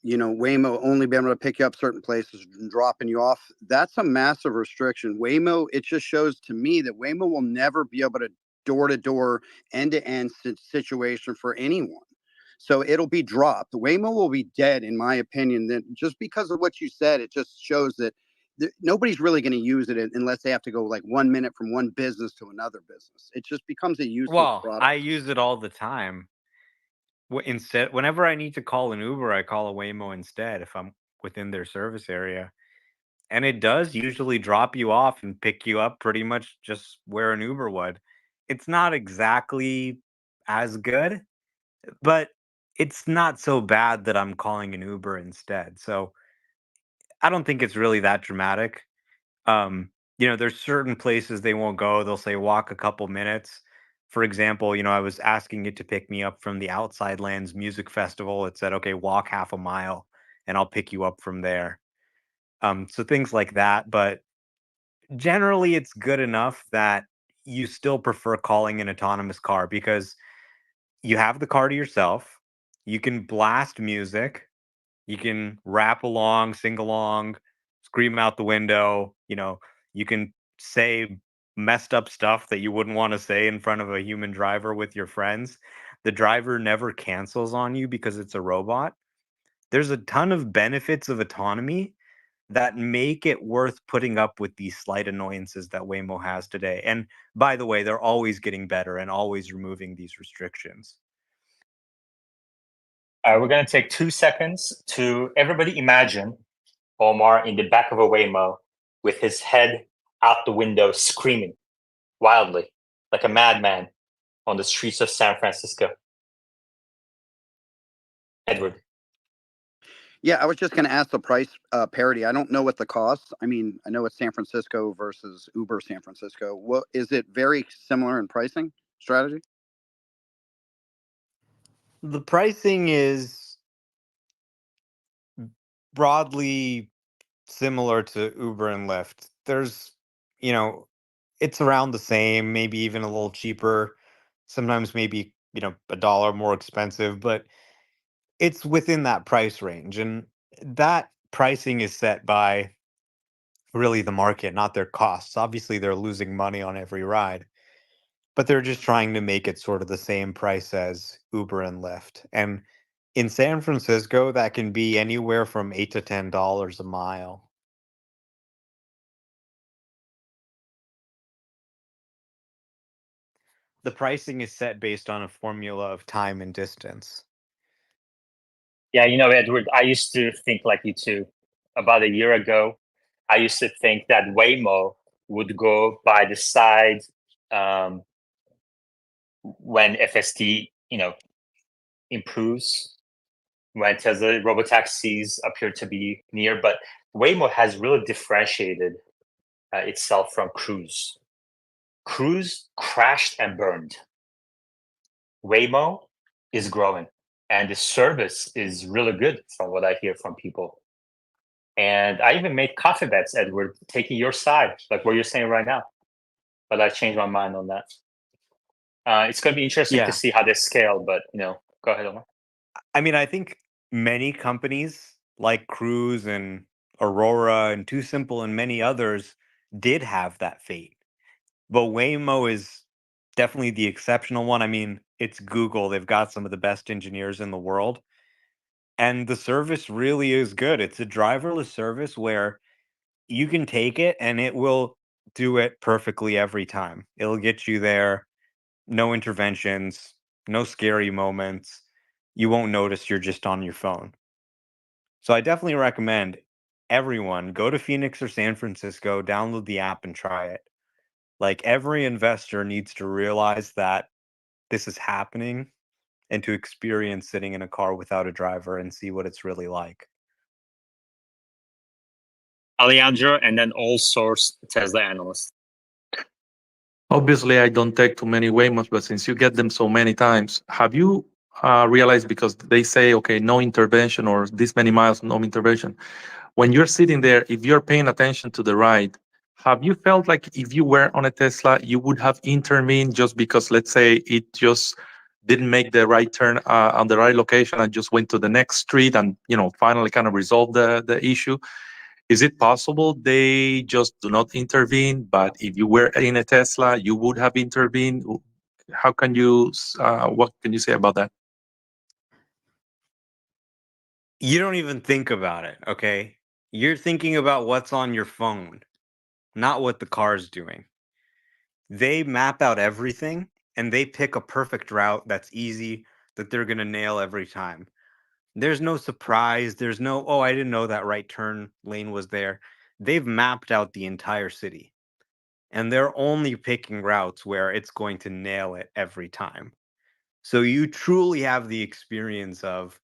Waymo only being able to pick you up certain places and dropping you off, that's a massive restriction. Waymo, it just shows to me that Waymo will never be able to door-to-door, end-to-end situation for anyone. So it'll be dropped. Waymo will be dead, in my opinion. Then just because of what you said, it just shows that nobody's really going to use it unless they have to go like 1 minute from one business to another business. It just becomes a useless Well, product. I use it all the time. Instead, whenever I need to call an Uber, I call a Waymo instead if I'm within their service area. And it does usually drop you off and pick you up pretty much just where an Uber would. It's not exactly as good, but it's not so bad that I'm calling an Uber instead. So I don't think it's really that dramatic. There's certain places they won't go. They'll say walk a couple minutes. For example, I was asking it to pick me up from the Outside Lands Music Festival. It said, okay, walk half a mile and I'll pick you up from there. So things like that. But generally, it's good enough that you still prefer calling an autonomous car because you have the car to yourself. You can blast music. You can rap along, sing along, scream out the window. You can say messed up stuff that you wouldn't want to say in front of a human driver with your friends. The driver never cancels on you because it's a robot. There's a ton of benefits of autonomy that make it worth putting up with these slight annoyances that Waymo has today. And by the way, they're always getting better and always removing these restrictions. We're going to take 2 seconds to everybody imagine Omar in the back of a Waymo with his head out the window screaming wildly like a madman on the streets of San Francisco. Edward. Yeah, I was just going to ask the price parity. I don't know what the costs. I mean, I know it's San Francisco versus Uber San Francisco. What is it? Very similar in pricing strategy? The pricing is broadly similar to Uber and Lyft. There's, it's around the same, maybe even a little cheaper. Sometimes maybe, $1 more expensive, but it's within that price range. And that pricing is set by really the market, not their costs. Obviously, they're losing money on every ride, but they're just trying to make it sort of the same price as Uber and Lyft. And in San Francisco, that can be anywhere from $8 to $10 a mile. The pricing is set based on a formula of time and distance. Yeah, Edward, I used to think like you too. About a year ago, I used to think that Waymo would go by the side when FSD, improves, when Tesla robotaxis appear to be near. But Waymo has really differentiated itself from Cruise. Cruise crashed and burned. Waymo is growing, and the service is really good from what I hear from people. And I even made coffee bets, Edward, taking your side, like what you're saying right now. But I changed my mind on that. It's going to be interesting to see how they scale, but, go ahead, Omar. I mean, I think many companies like Cruise and Aurora and Too Simple and many others did have that fate. But Waymo is definitely the exceptional one. I mean, it's Google. They've got some of the best engineers in the world. And the service really is good. It's a driverless service where you can take it and it will do it perfectly every time. It'll get you there, no interventions, no scary moments. You won't notice you're just on your phone. So I definitely recommend everyone go to Phoenix or San Francisco, download the app and try it. Like every investor needs to realize that this is happening and to experience sitting in a car without a driver and see what it's really like. Alejandro, and then all source Tesla analyst. Obviously, I don't take too many Waymos, but since you get them so many times, have you realized, because they say, okay, no intervention or this many miles, no intervention. When you're sitting there, if you're paying attention to the ride, have you felt like if you were on a Tesla, you would have intervened just because, let's say, it just didn't make the right turn on the right location and just went to the next street and, finally kind of resolved the issue? Is it possible they just do not intervene, but if you were in a Tesla, you would have intervened? How can you, what can you say about that? You don't even think about it, okay? You're thinking about what's on your phone, not what the car's doing. They map out everything and they pick a perfect route that's easy, that they're going to nail every time. There's no surprise. There's no, oh, I didn't know that right turn lane was there. They've mapped out the entire city and they're only picking routes where it's going to nail it every time. So you truly have the experience of,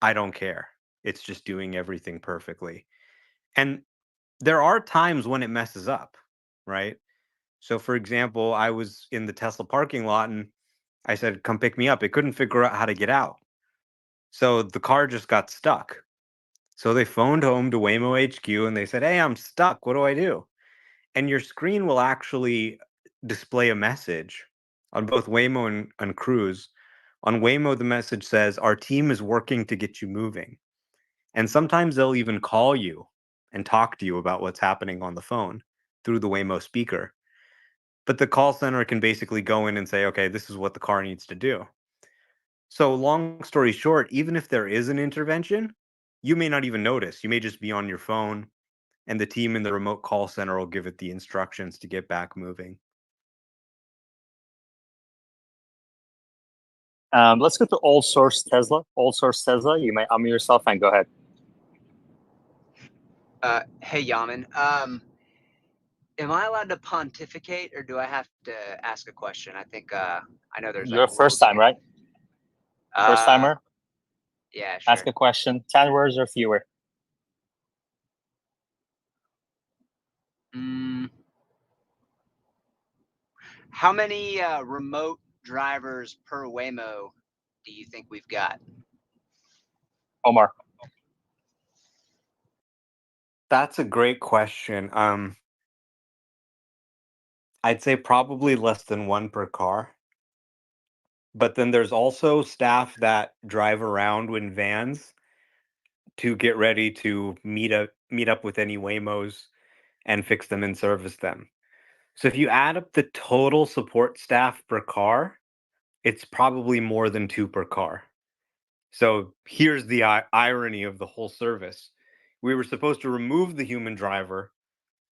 I don't care. It's just doing everything perfectly. And there are times when it messes up, right? So, for example, I was in the Tesla parking lot and I said, come pick me up. It couldn't figure out how to get out. So the car just got stuck. So they phoned home to Waymo HQ and they said, hey, I'm stuck. What do I do? And your screen will actually display a message on both Waymo and Cruise. On Waymo, the message says, our team is working to get you moving. And sometimes they'll even call you and talk to you about what's happening on the phone through the Waymo speaker. But the call center can basically go in and say, okay, this is what the car needs to do. So long story short, even if there is an intervention, you may not even notice. You may just be on your phone and the team in the remote call center will give it the instructions to get back moving. Let's go to all source Tesla. All source Tesla, you may unmute yourself and go ahead. Hey, Yaman. Am I allowed to pontificate, or do I have to ask a question? I think I know there's Your first time, right? First timer? Yeah, sure. Ask a question, 10 words or fewer. How many remote drivers per Waymo do you think we've got? Omar. That's a great question. I'd say probably less than one per car. But then there's also staff that drive around in vans to get ready to meet up with any Waymos and fix them and service them. So if you add up the total support staff per car, it's probably more than two per car. So here's the irony of the whole service. We were supposed to remove the human driver.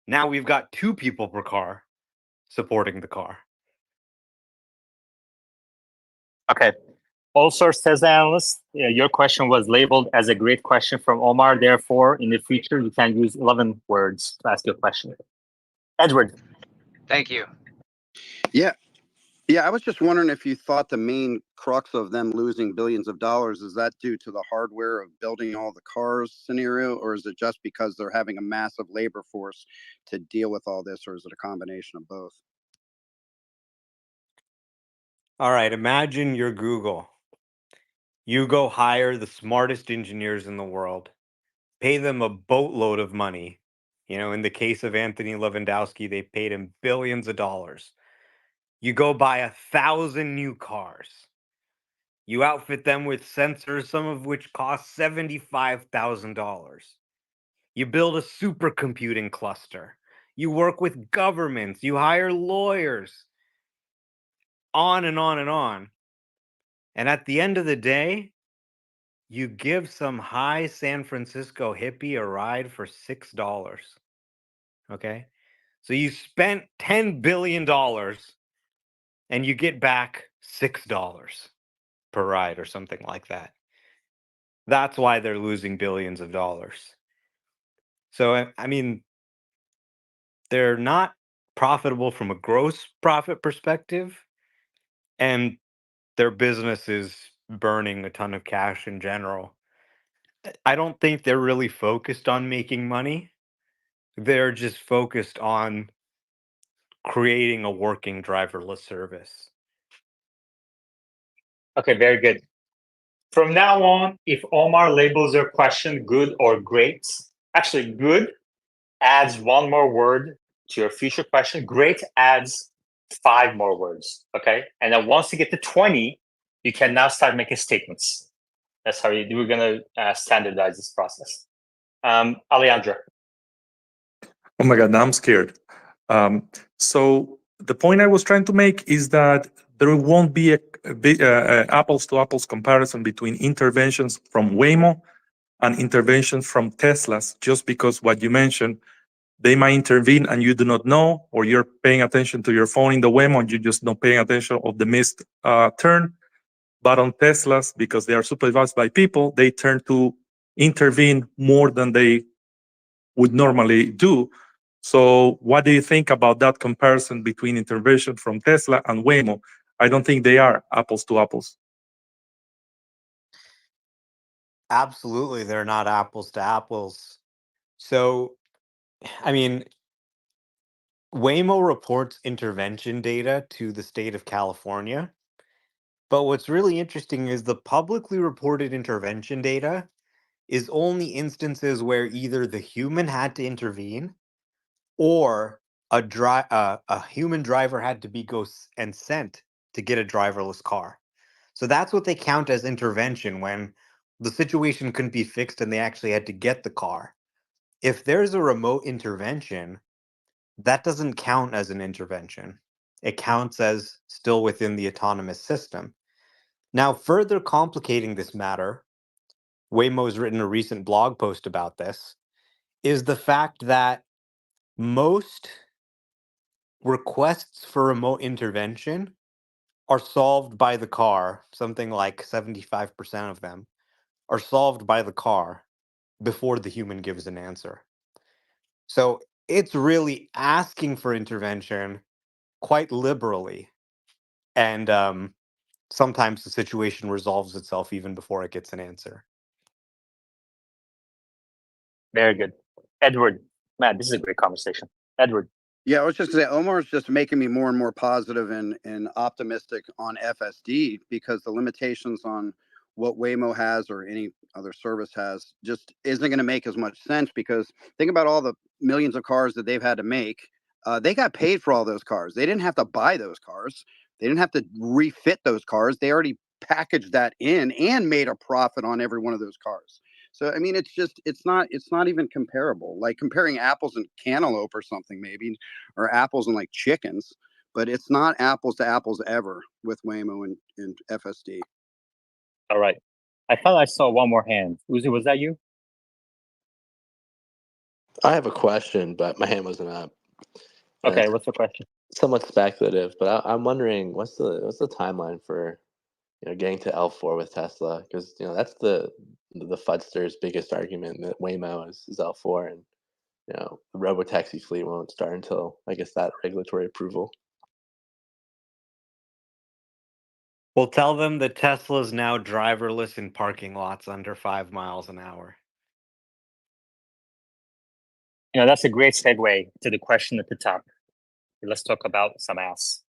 Now we've got two people per car supporting the car. Okay. All source Tesla analyst, your question was labeled as a great question from Omar. Therefore, in the future, you can use 11 words to ask your question. Edward. Thank you. Yeah, I was just wondering if you thought the main crux of them losing billions of dollars, is that due to the hardware of building all the cars scenario, or is it just because they're having a massive labor force to deal with all this, or is it a combination of both? All right, imagine you're Google. You go hire the smartest engineers in the world, pay them a boatload of money. In the case of Anthony Lewandowski, they paid him billions of dollars. You go buy 1,000 new cars. You outfit them with sensors, some of which cost $75,000. You build a supercomputing cluster. You work with governments. You hire lawyers. On and on and on. And at the end of the day, you give some high San Francisco hippie a ride for $6. Okay? So you spent $10 billion and you get back $6 per ride or something like that. That's why they're losing billions of dollars. So, I mean, they're not profitable from a gross profit perspective, and their business is burning a ton of cash in general. I don't think they're really focused on making money. They're just focused on creating a working driverless service. Okay, very good. From now on, if Omar labels your question good or great, actually good adds one more word to your future question. Great adds 5 more words. Okay, and then once you get to 20, you can now start making statements. That's how we're gonna standardize this process. Alejandro. Oh my God, now I'm scared. So the point I was trying to make is that there won't be a apples to apples comparison between interventions from Waymo and interventions from Teslas, just because what you mentioned, they might intervene and you do not know, or you're paying attention to your phone in the Waymo and you're just not paying attention of the missed turn. But on Teslas, because they are supervised by people, they tend to intervene more than they would normally do. So what do you think about that comparison between intervention from Tesla and Waymo? I don't think they are apples to apples. Absolutely, they're not apples to apples. So, I mean, Waymo reports intervention data to the state of California. But what's really interesting is the publicly reported intervention data is only instances where either the human had to intervene or a human driver had to be and sent to get a driverless car. So that's what they count as intervention, when the situation couldn't be fixed and they actually had to get the car. If there's a remote intervention, that doesn't count as an intervention. It counts as still within the autonomous system. Now, further complicating this matter, Waymo's written a recent blog post about this, is the fact that most requests for remote intervention are solved by the car. Something like 75% of them are solved by the car before the human gives an answer. So it's really asking for intervention quite liberally. And sometimes the situation resolves itself even before it gets an answer. Very good. Edward. Man, this is a great conversation. Edward. Yeah, I was just gonna say, Omar's just making me more and more positive and optimistic on FSD, because the limitations on what Waymo has or any other service has just isn't going to make as much sense, because think about all the millions of cars that they've had to make. They got paid for all those cars. They didn't have to buy those cars. They didn't have to refit those cars. They already packaged that in and made a profit on every one of those cars. So I mean, it's not even comparable. Like comparing apples and cantaloupe or something, maybe, or apples and like chickens, but it's not apples to apples ever with Waymo and FSD. All right. I thought I saw one more hand. Uzi, was that you? I have a question, but my hand wasn't up. Okay, what's the question? Somewhat speculative, but I'm wondering what's the timeline for getting to L4 with Tesla, because that's the Fudster's biggest argument, that Waymo is L4, and the robotaxi fleet won't start until, I guess, that regulatory approval. We'll tell them that Tesla's now driverless in parking lots under 5 miles an hour. That's a great segue to the question at the top. Let's talk about some ass.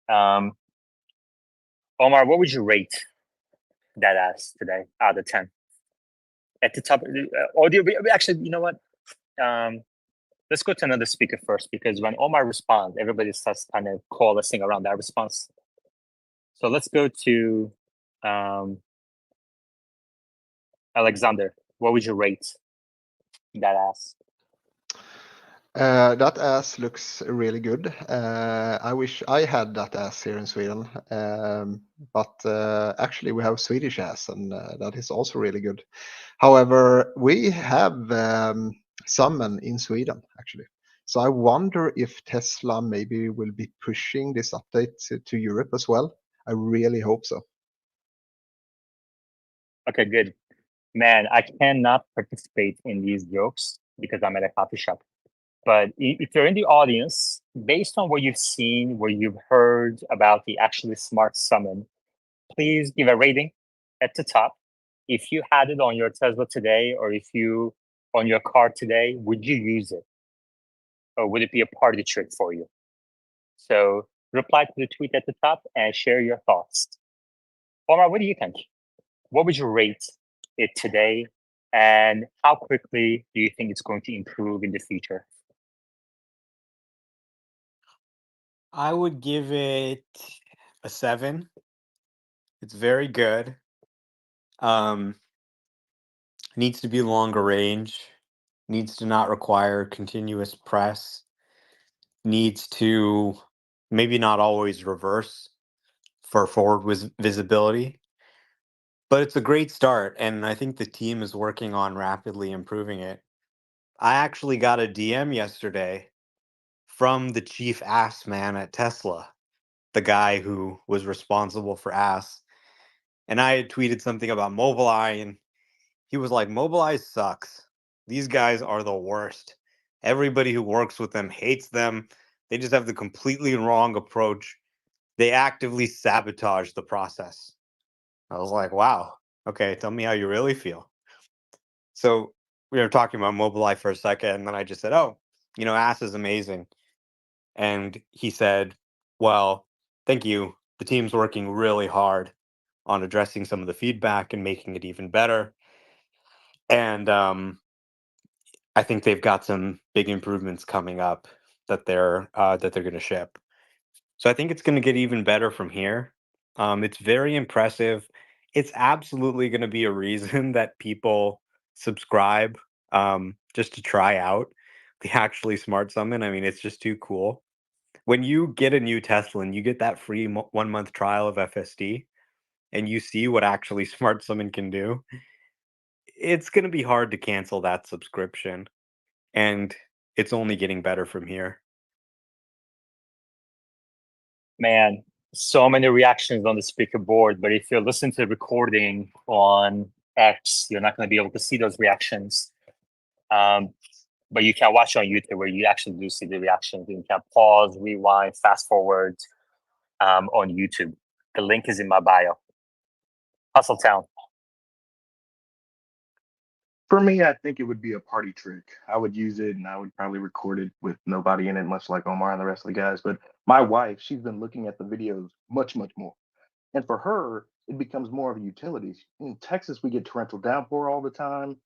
Omar, what would you rate that ass today out of 10? At the top, audio. Actually, you know what? Let's go to another speaker first, because when Omar responds, everybody starts kind of coalescing around that response. So let's go to Alexander. What would you rate that ass? That ass looks really good. I wish I had that ass here in Sweden, but actually we have Swedish ass, and that is also really good. However, we have Summon in Sweden, actually. So I wonder if Tesla maybe will be pushing this update to Europe as well. I really hope so. Okay, good. Man, I cannot participate in these jokes because I'm at a coffee shop. But if you're in the audience, based on what you've seen, what you've heard about the actually smart Summon, please give a rating at the top. If you had it on your Tesla today, or if you on your car today, would you use it? Or would it be a party trick for you? So reply to the tweet at the top and share your thoughts. Omar, what do you think? What would you rate it today? And how quickly do you think it's going to improve in the future? I would give it a 7. It's very good. Um, needs to be longer range. Needs to not require continuous press. Needs to maybe not always reverse for forward visibility. But it's a great start, and I think the team is working on rapidly improving it. I actually got a DM yesterday from the chief ass man at Tesla, the guy who was responsible for ass. And I had tweeted something about Mobileye, and he was like, Mobileye sucks. These guys are the worst. Everybody who works with them hates them. They just have the completely wrong approach. They actively sabotage the process. I was like, wow, okay, tell me how you really feel. So we were talking about Mobileye for a second, and then I just said, oh, ass is amazing. And he said, well, thank you. The team's working really hard on addressing some of the feedback and making it even better. And I think they've got some big improvements coming up that they're going to ship. So I think it's going to get even better from here. It's very impressive. It's absolutely going to be a reason that people subscribe just to try out the Actually Smart Summon. I mean, it's just too cool. When you get a new Tesla and you get that free 1-month trial of FSD and you see what Actually Smart Summon can do, it's going to be hard to cancel that subscription. And it's only getting better from here. Man, so many reactions on the speaker board, but if you listen to the recording on X, you're not going to be able to see those reactions. But you can watch on YouTube where you actually do see the reactions. You can pause, rewind, fast forward on YouTube. The link is in my bio. Hustle Town. For me, I think it would be a party trick. I would use it and I would probably record it with nobody in it, much like Omar and the rest of the guys. But my wife, she's been looking at the videos much, much more. And for her, it becomes more of a utility. In Texas, we get torrential downpour all the time.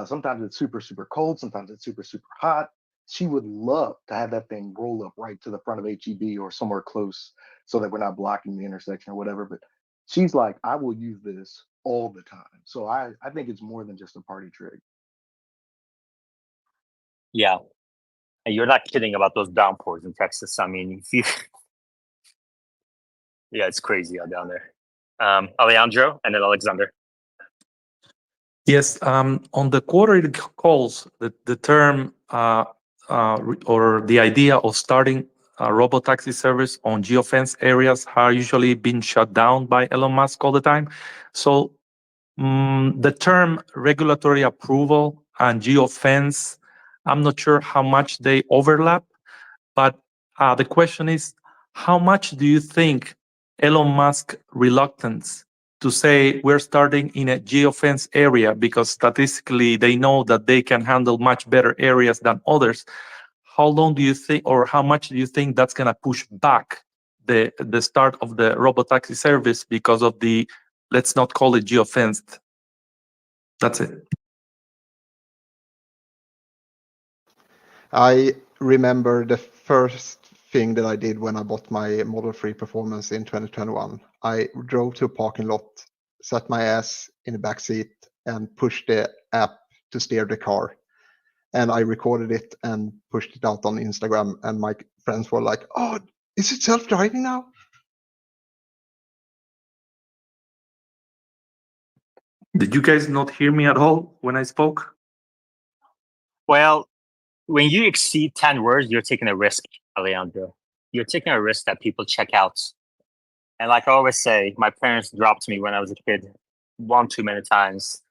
Sometimes it's super, super cold. Sometimes it's super, super hot. She would love to have that thing roll up right to the front of HEB or somewhere close so that we're not blocking the intersection or whatever. But she's like, I will use this all the time. So I think it's more than just a party trick. Yeah. And you're not kidding about those downpours in Texas. I mean, yeah, it's crazy out down there. Alejandro and then Alexander. Yes, on the quarterly calls, the term or the idea of starting a robotaxi service on geofence areas are usually being shut down by Elon Musk all the time. So the term regulatory approval and geofence, I'm not sure how much they overlap, but the question is, how much do you think Elon Musk reluctance to say we're starting in a geofence area because statistically they know that they can handle much better areas than others? How long do you think, or how much do you think that's going to push back the start of the robotaxi service because of the, let's not call it geofenced? That's it. I remember the first thing that I did when I bought my Model 3 Performance in 2021. I drove to a parking lot, sat my ass in the back seat, and pushed the app to steer the car. And I recorded it and pushed it out on Instagram. And my friends were like, "Oh, is it self-driving now?" Did you guys not hear me at all when I spoke? Well, when you exceed 10 words, you're taking a risk, Alejandro. You're taking a risk that people check out. And like I always say, my parents dropped me when I was a kid one too many times.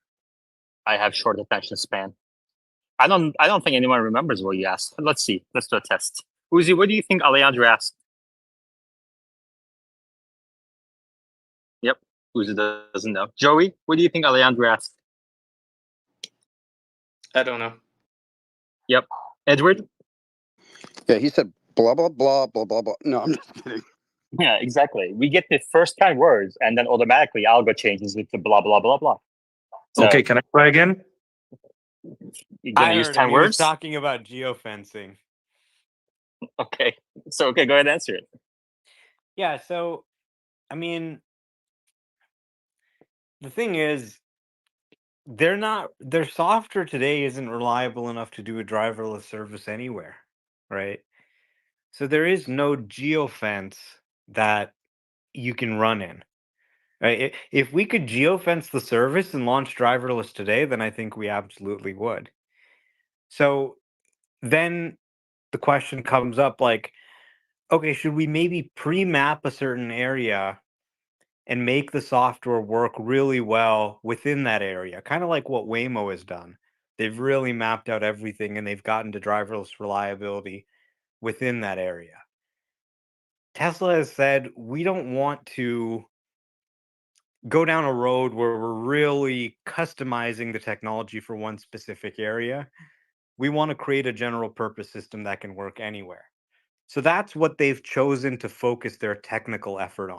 I have short attention span. I don't think anyone remembers what you asked. Let's see. Let's do a test. Uzi, what do you think Alejandro asked? Yep. Uzi doesn't know. Joey, what do you think Alejandro asked? I don't know. Yep. Edward? Yeah, he said blah blah blah blah blah blah. No, I'm just kidding. Yeah, exactly. We get the first 10 words, and then automatically algo changes it to blah blah blah blah. So Okay, can I try again? you're gonna I use heard 10 him. He was words? talking about geofencing. Okay. So okay, go ahead and answer it. Yeah, so I mean, the thing is, their software today isn't reliable enough to do a driverless service anywhere, right? So there is no geofence that you can run in. Right? If we could geofence the service and launch driverless today, then I think we absolutely would. So then the question comes up like, okay, should we maybe pre-map a certain area and make the software work really well within that area? Kind of like what Waymo has done. They've really mapped out everything and they've gotten to driverless reliability within that area. Tesla has said, we don't want to go down a road where we're really customizing the technology for one specific area. We want to create a general purpose system that can work anywhere. So that's what they've chosen to focus their technical effort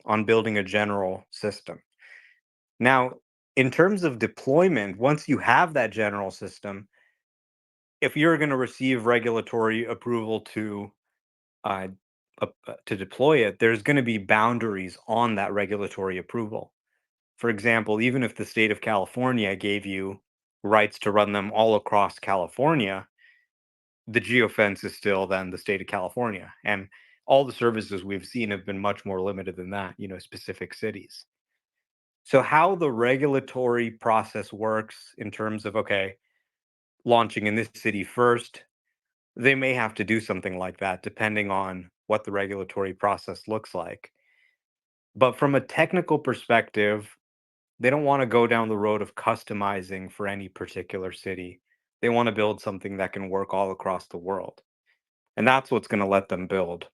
on building a general system. Now, in terms of deployment, once you have that general system, if you're going to receive regulatory approval uh, to deploy it, there's going to be boundaries on that regulatory approval. For example, even if the state of California gave you rights to run them all across California, the geofence is still then the state of California. And all the services we've seen have been much more limited than that, specific cities. So how the regulatory process works in terms of, okay, launching in this city first, they may have to do something like that depending on what the regulatory process looks like. But from a technical perspective, they don't want to go down the road of customizing for any particular city. They want to build something that can work all across the world. And that's what's going to let them build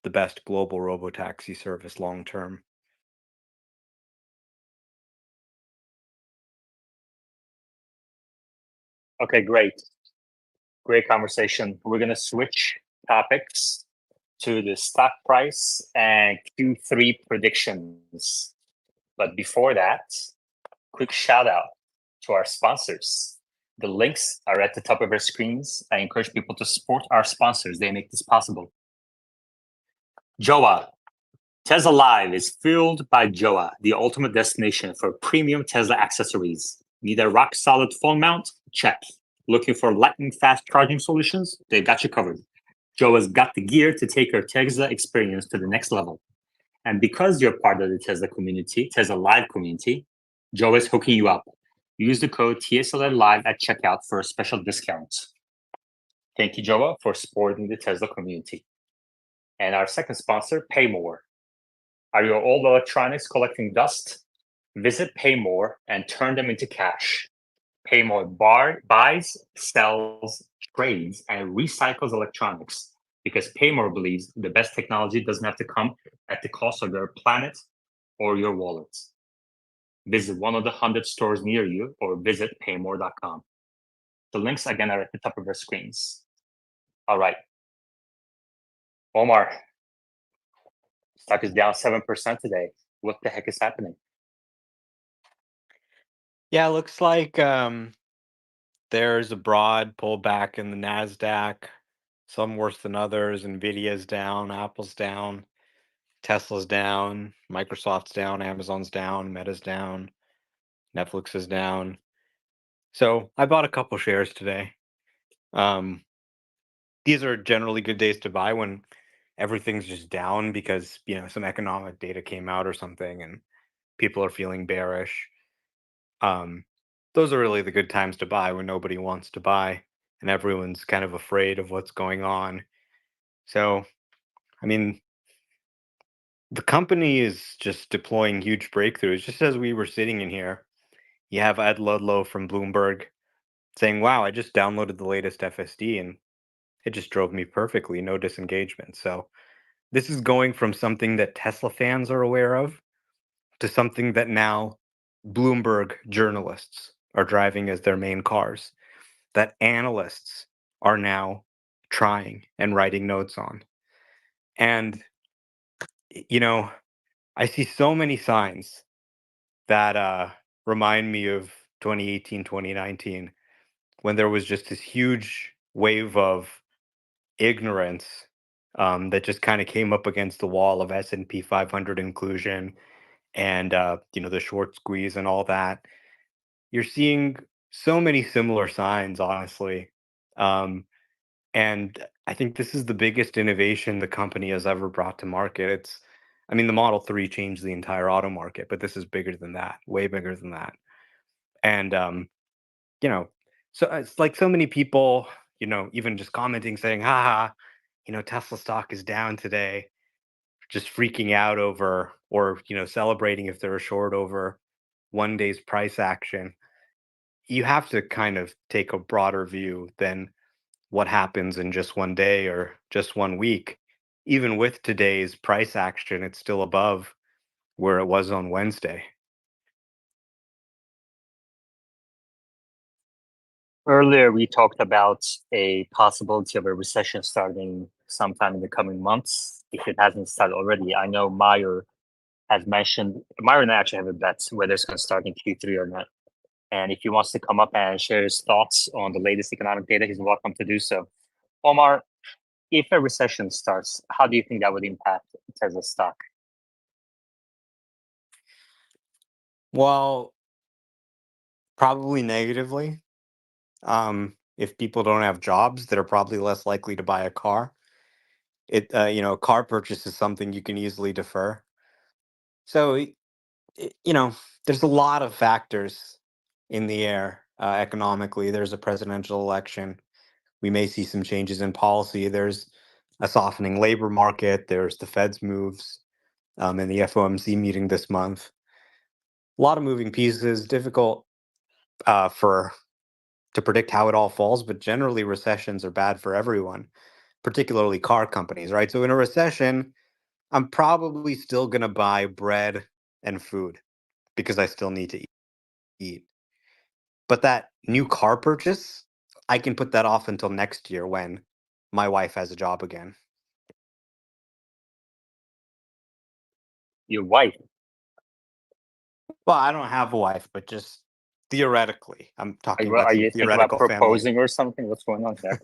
the best global robotaxi service long term. Okay, great. Great conversation. We're gonna switch topics to the stock price and Q3 predictions. But before that, quick shout out to our sponsors. The links are at the top of our screens. I encourage people to support our sponsors. They make this possible. Joa. Tesla Live is fueled by Joa, the ultimate destination for premium Tesla accessories. Need a rock solid phone mount? Check. Looking for lightning fast charging solutions? They've got you covered. Joa's got the gear to take your Tesla experience to the next level. And because you're part of the Tesla community, Tesla Live community, Joa is hooking you up. Use the code TSLA Live at checkout for a special discount. Thank you, Joa, for supporting the Tesla community. And our second sponsor, Paymore. Are your old electronics collecting dust? Visit Paymore and turn them into cash. Paymore buys, sells, trades, and recycles electronics because Paymore believes the best technology doesn't have to come at the cost of your planet or your wallet. Visit one of the 100 stores near you or visit paymore.com. The links again are at the top of our screens. All right. Omar, stock is down 7% today. What the heck is happening? Yeah, it looks like there's a broad pullback in the NASDAQ, some worse than others. Nvidia's down, Apple's down, Tesla's down, Microsoft's down, Amazon's down, Meta's down, Netflix is down. So I bought a couple shares today. These are generally good days to buy when everything's just down because, some economic data came out or something and people are feeling bearish. Those are really the good times to buy when nobody wants to buy and everyone's kind of afraid of what's going on. So, I mean, the company is just deploying huge breakthroughs. Just as we were sitting in here, you have Ed Ludlow from Bloomberg saying, wow, I just downloaded the latest FSD and it just drove me perfectly, no disengagement. So this is going from something that Tesla fans are aware of to something that now Bloomberg journalists are driving as their main cars, that analysts are now trying and writing notes on. And, I see so many signs that remind me of 2018, 2019, when there was just this huge wave of ignorance that just kind of came up against the wall of S&P 500 inclusion and the short squeeze and all that. You're seeing so many similar signs, honestly. Um, and I think this is the biggest innovation the company has ever brought to market. The Model 3 changed the entire auto market, but this is bigger than that, way bigger than that. And you know, so it's like so many people, even just commenting saying, haha, Tesla stock is down today, just freaking out over, or celebrating if they're short over one day's price action. You have to kind of take a broader view than what happens in just one day or just one week. Even with today's price action, it's still above where it was on Wednesday. Earlier, we talked about a possibility of a recession starting sometime in the coming months, if it hasn't started already. I know Meyer has mentioned, Meyer and I actually have a bet whether it's going to start in Q3 or not. And if he wants to come up and share his thoughts on the latest economic data, he's welcome to do so. Omar, if a recession starts, how do you think that would impact Tesla stock? Well, probably negatively. If people don't have jobs, they're probably less likely to buy a car. A car purchase is something you can easily defer. So, there's a lot of factors in the air economically. There's a presidential election. We may see some changes in policy. There's a softening labor market. There's the Fed's moves and the FOMC meeting this month. A lot of moving pieces. Difficult to predict how it all falls, but generally recessions are bad for everyone, particularly car companies, right? So in a recession, I'm probably still going to buy bread and food because I still need to eat. But that new car purchase, I can put that off until next year when my wife has a job again. Your wife? Well, I don't have a wife, but just theoretically, I'm talking Are about some you thinking about theoretical family. proposing or something? What's going on there?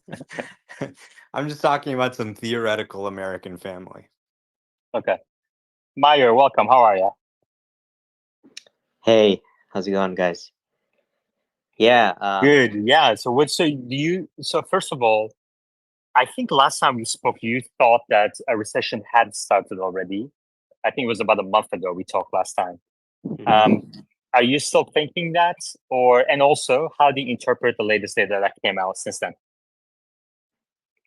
I'm just talking about some theoretical American family. Okay. Meyer, welcome. How are you? Hey, how's it going, guys? Yeah. Good. Yeah. So so first of all, I think last time we spoke, you thought that a recession had started already. I think it was about a month ago we talked last time. Are you still thinking that? And also, how do you interpret the latest data that came out since then?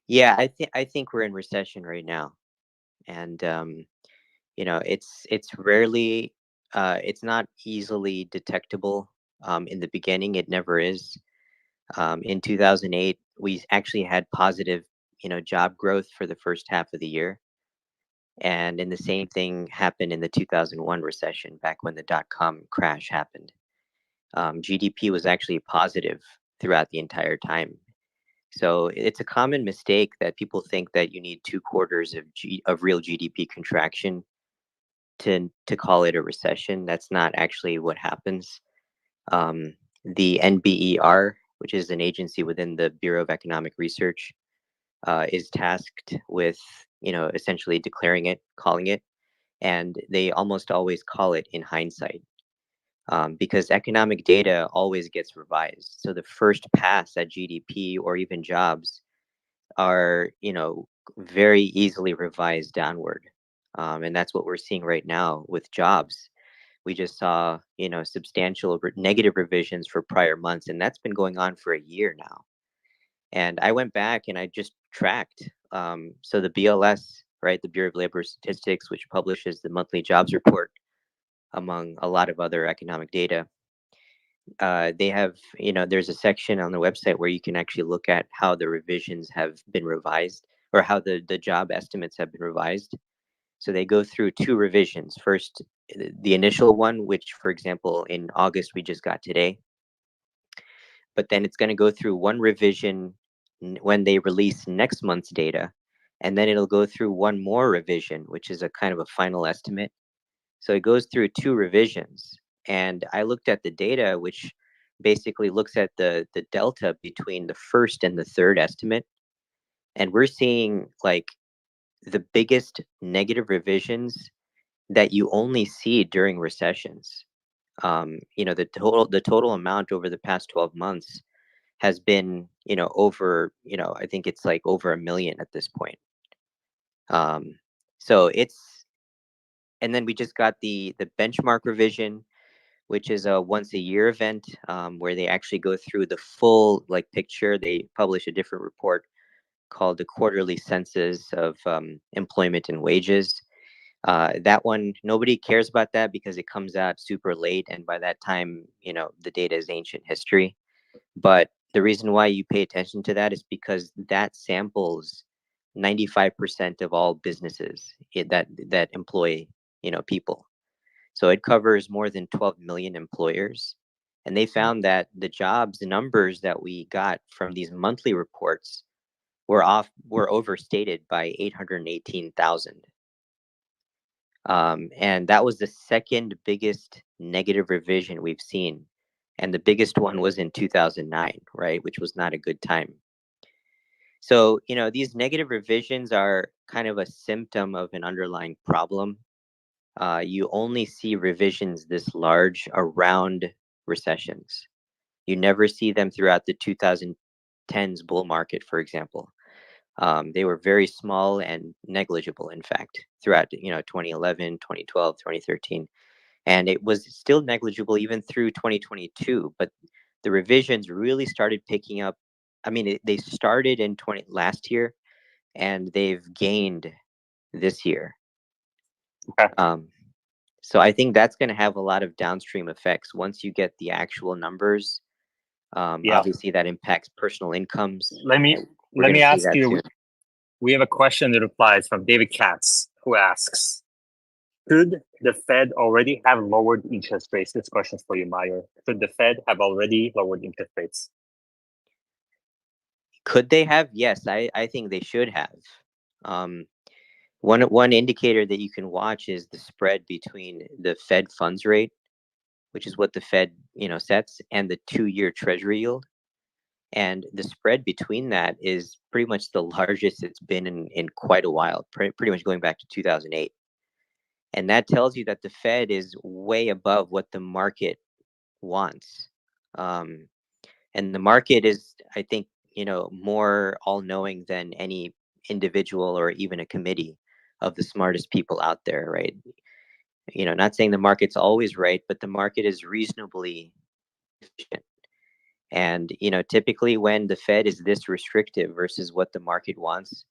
Yeah, I think we're in recession right now, and it's rarely, it's not easily detectable. In the beginning, it never is. In 2008, we actually had positive, job growth for the first half of the year, and then the same thing happened in the 2001 recession, back when the dot-com crash happened. GDP was actually positive throughout the entire time. So it's a common mistake that people think that you need 2 quarters of real GDP contraction to call it a recession. That's not actually what happens. The NBER, which is an agency within the Bureau of Economic Research, is tasked with essentially declaring it, calling it, and they almost always call it in hindsight. Because economic data always gets revised. So the first pass at GDP or even jobs are, very easily revised downward. And that's what we're seeing right now with jobs. We just saw, substantial negative revisions for prior months, and that's been going on for a year now. And I went back and I just tracked. So the BLS, right, the Bureau of Labor Statistics, which publishes the monthly jobs report, among a lot of other economic data, they have, there's a section on the website where you can actually look at how the revisions have been revised, or how the job estimates have been revised. So they go through 2 revisions. First, the initial one, which, for example, in August we just got today. But then it's going to go through 1 revision when they release next month's data, and then it'll go through one more revision, which is a kind of a final estimate. So it goes through 2 revisions. And I looked at the data, which basically looks at the delta between the first and the third estimate. And we're seeing like the biggest negative revisions that you only see during recessions. The total amount over the past 12 months has been, over, I think it's like over 1 million at this point. So and then we just got the benchmark revision, which is a once a year event, where they actually go through the full like picture. They publish a different report called the quarterly census of employment and wages. That one, nobody cares about that because it comes out super late, and by that time, the data is ancient history. But the reason why you pay attention to that is because that samples 95% of all businesses that employ, people. So it covers more than 12 million employers. And they found that the jobs numbers that we got from these monthly reports were overstated by 818,000. And that was the second biggest negative revision we've seen. And the biggest one was in 2009, right? Which was not a good time. So, these negative revisions are kind of a symptom of an underlying problem. You only see revisions this large around recessions. You never see them throughout the 2010s bull market, for example. They were very small and negligible, in fact, throughout 2011, 2012, 2013. And it was still negligible even through 2022. But the revisions really started picking up. I mean, they started in last year, and they've gained this year. Okay. So I think that's going to have a lot of downstream effects once you get the actual numbers. Obviously, that impacts personal incomes. Let me ask you. Soon. We have a question that replies from David Katz, who asks, "Should the Fed already have lowered interest rates?" This question is for you, Meyer. Should the Fed have already lowered interest rates? Could they have? Yes, I think they should have. One indicator that you can watch is the spread between the Fed funds rate, which is what the Fed sets, and the 2-year Treasury yield. And the spread between that is pretty much the largest it's been in quite a while, pretty much going back to 2008. And that tells you that the Fed is way above what the market wants. And the market is, I think, more all-knowing than any individual or even a committee of the smartest people out there, right? Not saying the market's always right, but the market is reasonably efficient. And, typically when the Fed is this restrictive versus what the market wants,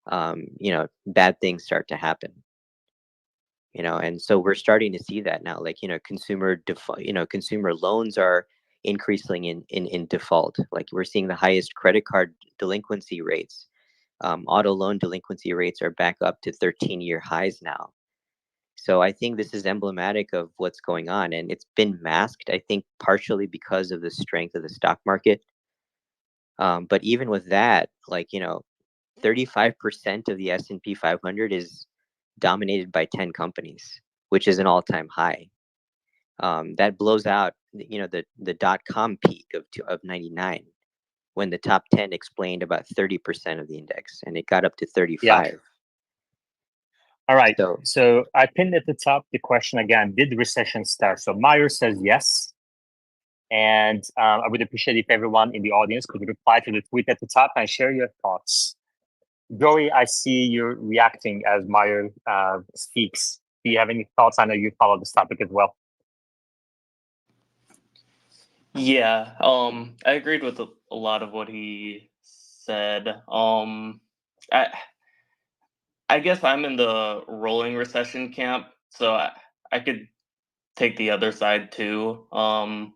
bad things start to happen. And so we're starting to see that now, like, consumer loans are increasing in default. Like we're seeing the highest credit card delinquency rates. Auto loan delinquency rates are back up to 13-year highs now. So I think this is emblematic of what's going on, and it's been masked, I think, partially because of the strength of the stock market. But even with that, 35% of the S&P 500 is dominated by 10 companies, which is an all-time high. That blows out, the dot-com peak of 99, when the top 10 explained about 30% of the index, and it got up to 35. Yeah. All right. So I pinned at the top the question again: did the recession start? So Meyer says yes. And I would appreciate if everyone in the audience could reply to the tweet at the top and share your thoughts. Joey, I see you're reacting as Meyer speaks. Do you have any thoughts? I know you follow this topic as well. Yeah, I agreed with a lot of what he said. I guess I'm in the rolling recession camp, so I could take the other side too. And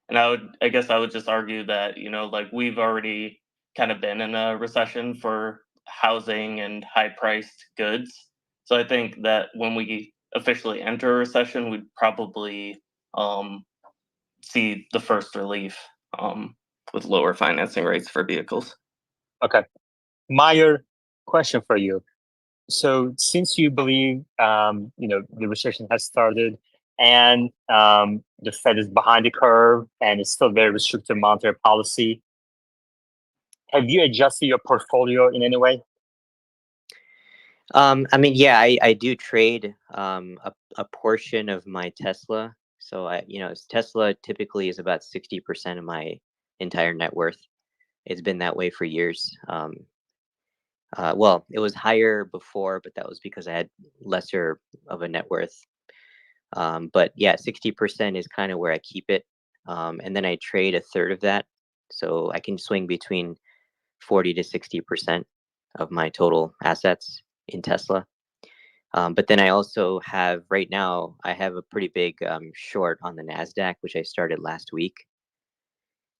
I guess I would just argue that, like we've already kind of been in a recession for housing and high priced goods. So I think that when we officially enter a recession, we'd probably see the first relief with lower financing rates for vehicles. Okay. Meyer, question for you. So since you believe, the recession has started and the Fed is behind the curve and it's still very restrictive monetary policy, have you adjusted your portfolio in any way? I mean, yeah, I do trade a portion of my Tesla. So Tesla typically is about 60% of my entire net worth. It's been that way for years. Well, it was higher before, but that was because I had lesser of a net worth. But yeah, 60% is kind of where I keep it. And then I trade a third of that. So I can swing between 40 to 60% of my total assets in Tesla. But then I also have, right now, I have a pretty big short on the NASDAQ, which I started last week.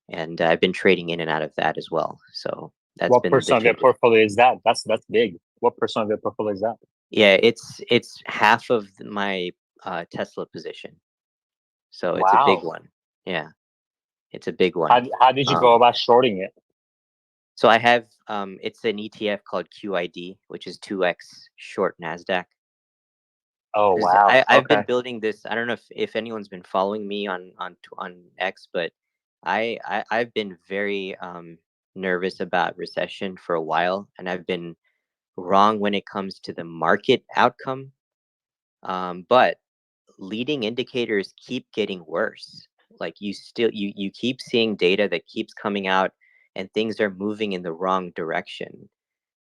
And I've been trading in and out of that as well. So that's What been the percent of your changes. portfolio is that? That's big. What percent of your portfolio is that? Yeah, it's half of my Tesla position. So it's a big Wow. one. Yeah, it's a big one. How did you go about shorting it? So I have it's an ETF called QID, which is 2x short NASDAQ. Oh wow. I've been Okay. building this. I don't know if anyone's been following me on X, but I've been very nervous about recession for a while, and I've been wrong when it comes to the market outcome. But leading indicators keep getting worse. Like you keep seeing data that keeps coming out, and things are moving in the wrong direction.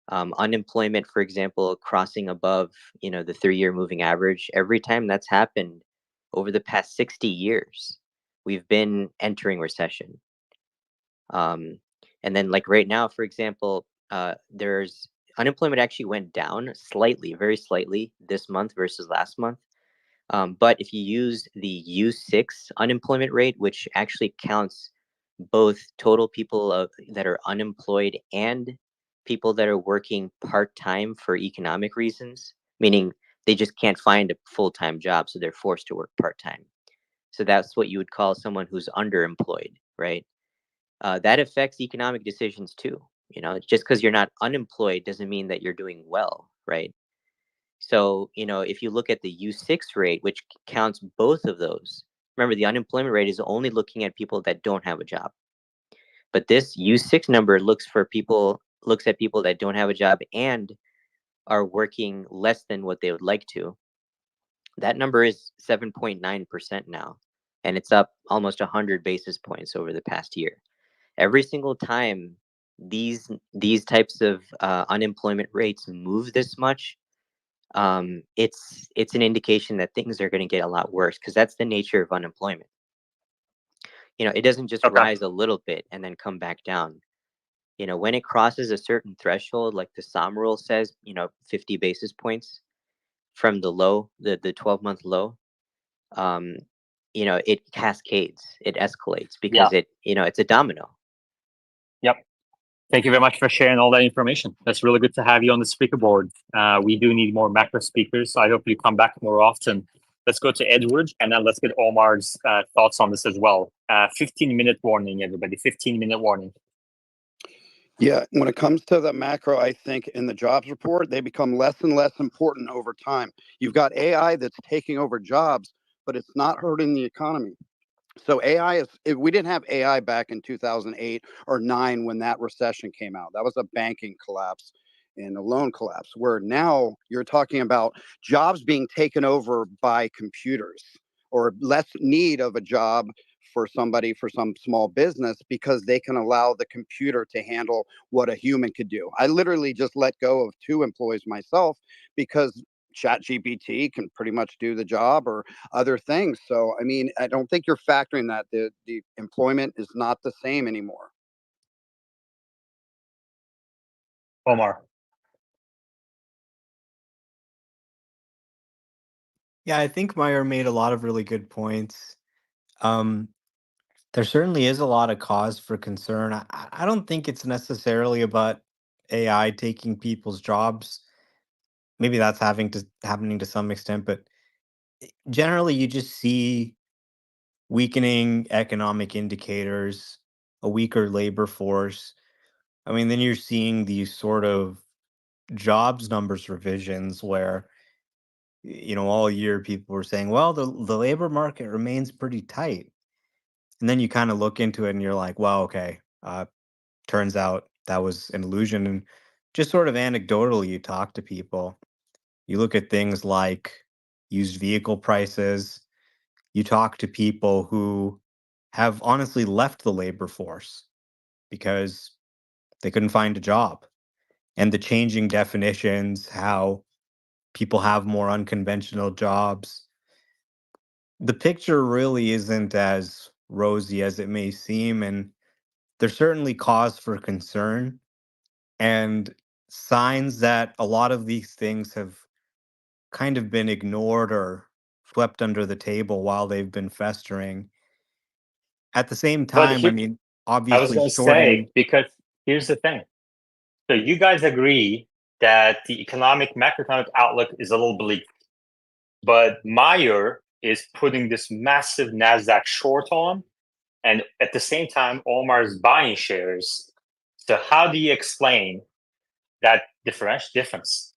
Unemployment, for example, crossing above, the 3-year moving average. Every time that's happened over the past 60 years, we've been entering recession. And then, like right now, for example, there's unemployment actually went down slightly, very slightly this month versus last month. But if you use the U6 unemployment rate, which actually counts both total people that are unemployed and people that are working part-time for economic reasons, meaning they just can't find a full-time job, so they're forced to work part-time. So that's what you would call someone who's underemployed, right? That affects economic decisions too. Just because you're not unemployed doesn't mean that you're doing well, right? So, if you look at the U6 rate, which counts both of those, remember the unemployment rate is only looking at people that don't have a job. But this U6 number looks at people that don't have a job and are working less than what they would like to. That number is 7.9% now, and it's up almost 100 basis points over the past year. Every single time these types of unemployment rates move this much, it's an indication that things are going to get a lot worse, because that's the nature of unemployment. It doesn't just rise a little bit and then come back down. When it crosses a certain threshold, like the SOM rule says, 50 basis points from the low, the 12-month low, it cascades, it escalates, because it's a domino. Yep. Thank you very much for sharing all that information. That's really good to have you on the speaker board. We do need more macro speakers, so I hope you come back more often. Let's go to Edward, and then let's get Omar's thoughts on this as well. 15-minute warning, everybody. 15-minute warning. Yeah, when it comes to the macro, I think in the jobs report, they become less and less important over time. You've got AI that's taking over jobs, but it's not hurting the economy. So we didn't have AI back in 2008 or 9 when that recession came out. That was a banking collapse and a loan collapse, where now you're talking about jobs being taken over by computers, or less need of a job for some small business, because they can allow the computer to handle what a human could do. I literally just let go of 2 employees myself because ChatGPT can pretty much do the job, or other things. So, I mean, I don't think you're factoring that the employment is not the same anymore. Omar. Yeah, I think Meyer made a lot of really good points. Um, there certainly is a lot of cause for concern. I don't think it's necessarily about AI taking people's jobs. Maybe that's happening to some extent, but generally you just see weakening economic indicators, a weaker labor force. I mean, then you're seeing these sort of jobs numbers revisions where, all year people were saying, well, the labor market remains pretty tight. And then you kind of look into it and you're like, well, okay, turns out that was an illusion. And just sort of anecdotally, you talk to people, you look at things like used vehicle prices, you talk to people who have honestly left the labor force because they couldn't find a job. And the changing definitions, how people have more unconventional jobs. The picture really isn't as rosy as it may seem. And there's certainly cause for concern and signs that a lot of these things have kind of been ignored or swept under the table while they've been festering. At the same But time, I mean, I was obviously going to shorting. say, because here's the thing. So you guys agree that the macroeconomic outlook is a little bleak, but Meyer is putting this massive NASDAQ short on, and at the same time, Omar is buying shares. So how do you explain that difference?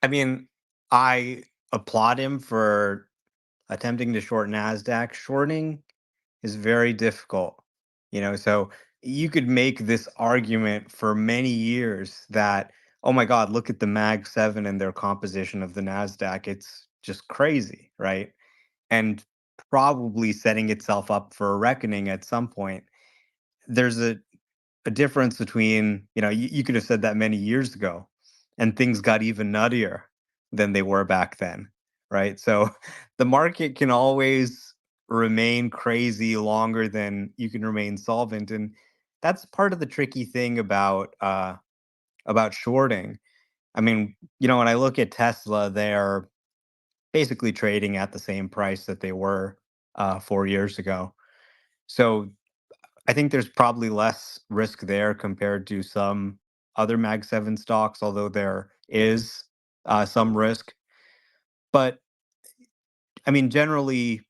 I mean, I applaud him for attempting to short NASDAQ. Shorting is very difficult, so you could make this argument for many years that, oh my God, look at the Mag 7 and their composition of the NASDAQ. It's just crazy, right? And probably setting itself up for a reckoning at some point. There's a difference between, you could have said that many years ago and things got even nuttier than they were back then, right? So the market can always remain crazy longer than you can remain solvent. And that's part of the tricky thing about shorting. I mean, when I look at Tesla, they're basically trading at the same price that they were 4 years ago. So I think there's probably less risk there compared to some other Mag 7 stocks, although there is some risk. But I mean, generally,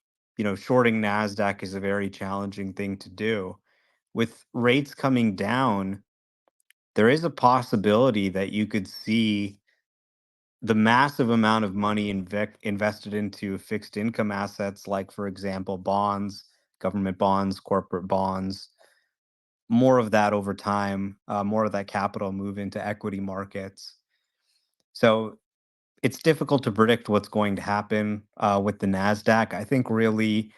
shorting NASDAQ is a very challenging thing to do. With rates coming down, there is a possibility that you could see the massive amount of money invested into fixed income assets, like, for example, bonds, government bonds, corporate bonds, more of that over time, more of that capital move into equity markets. So it's difficult to predict what's going to happen with the NASDAQ. I think really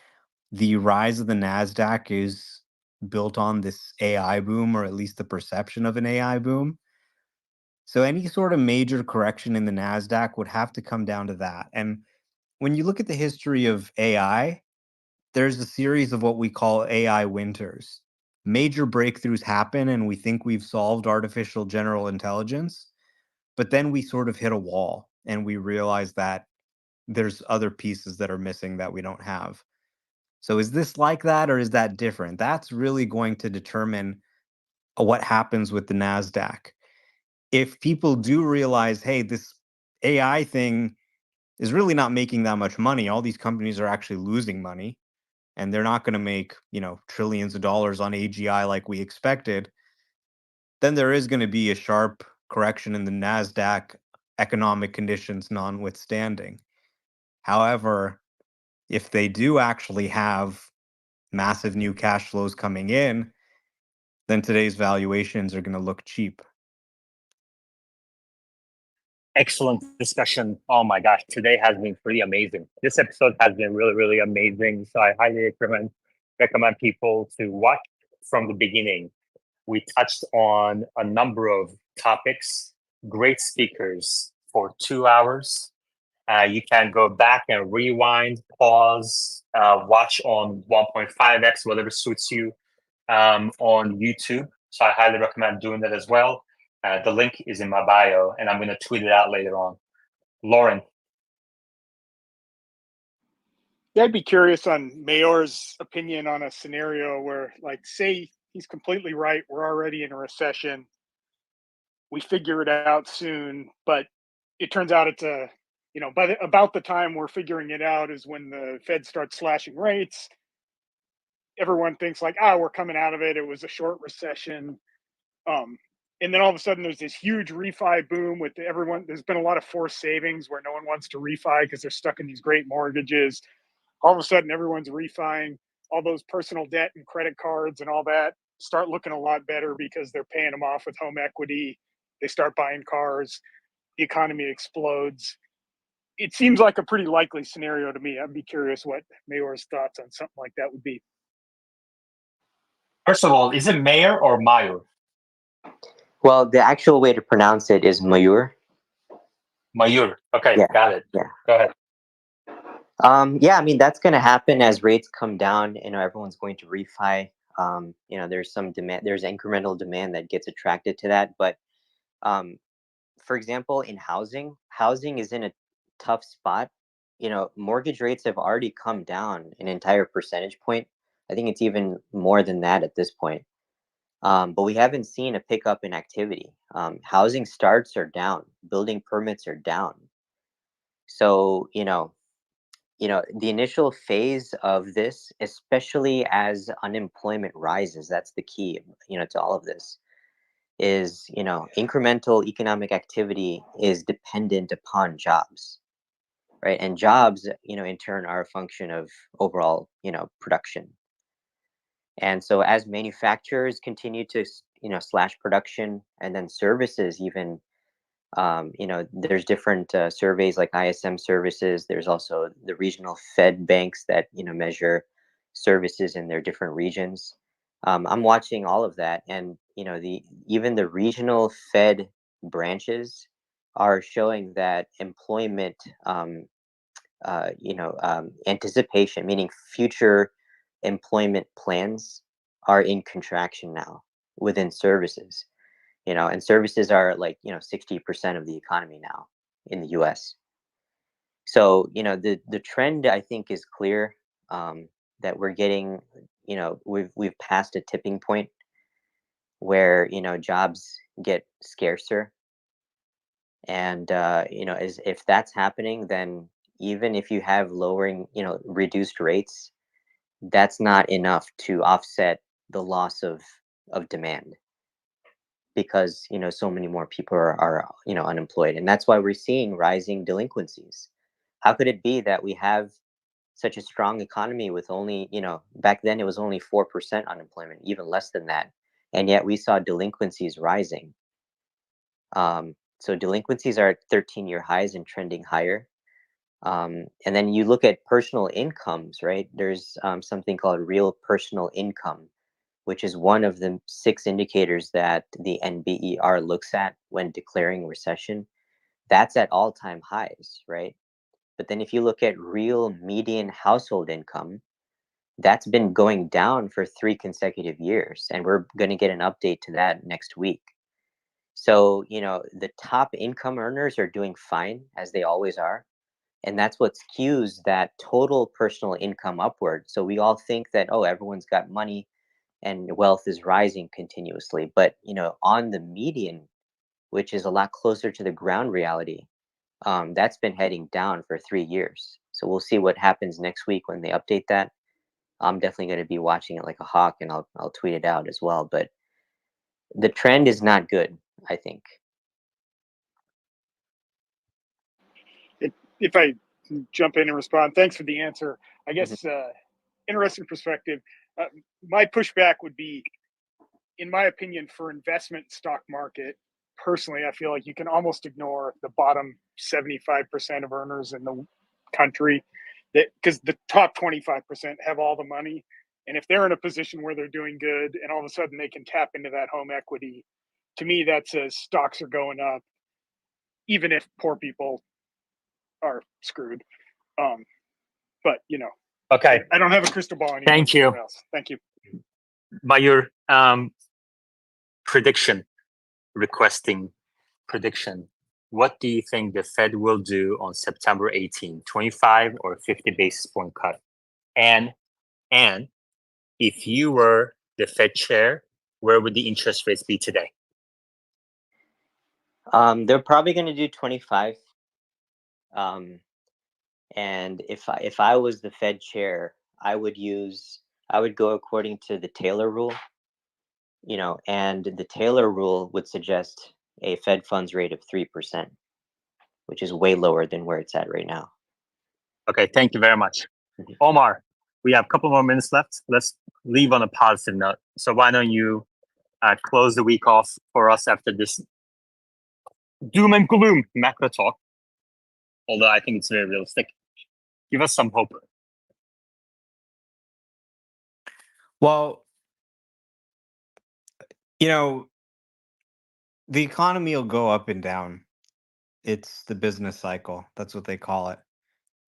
the rise of the NASDAQ is built on this AI boom, or at least the perception of an AI boom. So any sort of major correction in the NASDAQ would have to come down to that. And when you look at the history of AI, there's a series of what we call AI winters. Major breakthroughs happen, and we think we've solved artificial general intelligence, but then we sort of hit a wall and we realize that there's other pieces that are missing that we don't have. So is this like that, or is that different? That's really going to determine what happens with the NASDAQ. If people do realize, hey, this AI thing is really not making that much money, all these companies are actually losing money, and they're not going to make, trillions of dollars on AGI like we expected, then there is going to be a sharp correction in the NASDAQ, economic conditions notwithstanding. However, if they do actually have massive new cash flows coming in, then today's valuations are going to look cheap. Excellent discussion. Oh my gosh, today has been pretty amazing. This episode has been really, really amazing. So I highly recommend people to watch from the beginning. We touched on a number of topics, great speakers for 2 hours. You can go back and rewind, pause, watch on 1.5x, whatever suits you, on YouTube. So I highly recommend doing that as well. The link is in my bio, and I'm going to tweet it out later on. Lauren. Yeah, I'd be curious on Mayor's opinion on a scenario where, like, say he's completely right, we're already in a recession, we figure it out soon, but it turns out it's about the time we're figuring it out is when the Fed starts slashing rates. everyone thinks like, we're coming out of it. It was a short recession. And then all of a sudden there's this huge refi boom with everyone. There's been a lot of forced savings where no one wants to refi because they're stuck in these great mortgages. All of a sudden everyone's refiing. All those personal debt and credit cards and all that start looking a lot better because they're paying them off with home equity. They start buying cars. The economy explodes. It seems like a pretty likely scenario to me. I'd be curious what Mayor's thoughts on something like that would be. First of all, is it mayor or mayor? Well, the actual way to pronounce it is Mayur. Mayur. Okay, Yeah. got it. Yeah. Go ahead. Yeah, I mean, that's going to happen as rates come down. Everyone's going to refi. There's some demand, there's incremental demand that gets attracted to that. But for example, in housing is in a tough spot. Mortgage rates have already come down an entire percentage point. I think it's even more than that at this point. But we haven't seen a pickup in activity. Housing starts are down, building permits are down. So, the initial phase of this, especially as unemployment rises, that's the key, to all of this, is, incremental economic activity is dependent upon jobs, right? And jobs, in turn are a function of overall, production. And so as manufacturers continue to, slash production, and then services even, there's different surveys like ISM services. There's also the regional Fed banks that, measure services in their different regions. I'm watching all of that, and even the regional Fed branches are showing that employment, anticipation, meaning future employment plans, are in contraction now within services. And services are like 60% of the economy now in the U.S. So the trend, I think, is clear, that we're getting, we've passed a tipping point where jobs get scarcer, and if that's happening, then even if you have lowering, reduced rates, that's not enough to offset the loss of demand, because so many more people are unemployed, and that's why we're seeing rising delinquencies. How could it be that we have such a strong economy with only, back then it was only 4% unemployment, even less than that, and yet we saw delinquencies rising? So delinquencies are at 13-year highs and trending higher. And then you look at personal incomes, right? There's something called real personal income, which is one of the 6 indicators that the NBER looks at when declaring recession. That's at all-time highs, right? But then if you look at real median household income, that's been going down for 3 consecutive years, and we're going to get an update to that next week. So, the top income earners are doing fine, as they always are. And that's what skews that total personal income upward. So we all think that, oh, everyone's got money and wealth is rising continuously. But, on the median, which is a lot closer to the ground reality, that's been heading down for 3 years. So we'll see what happens next week when they update that. I'm definitely going to be watching it like a hawk, and I'll tweet it out as well. But the trend is not good, I think. If I jump in and respond, thanks for the answer. I guess interesting perspective. My pushback would be, in my opinion, for investment stock market, personally, I feel like you can almost ignore the bottom 75% of earners in the country, because the top 25% have all the money. And if they're in a position where they're doing good and all of a sudden they can tap into that home equity, to me, that says stocks are going up, even if poor people are screwed. But Okay. I don't have a crystal ball anymore. Thank you. Else. Thank you. Mayur, requesting prediction. What do you think the Fed will do on September 18, 25 or 50 basis point cut? And if you were the Fed chair, where would the interest rates be today? They're probably going to do 25. And if I was the Fed chair, I would I would go according to the Taylor rule, and the Taylor rule would suggest a Fed funds rate of 3%, which is way lower than where it's at right now. Okay, thank you very much. Omar, we have a couple more minutes left. Let's leave on a positive note. So why don't you close the week off for us after this doom and gloom macro talk, although I think it's very realistic. Give us some hope. Well, the economy will go up and down. It's the business cycle. That's what they call it.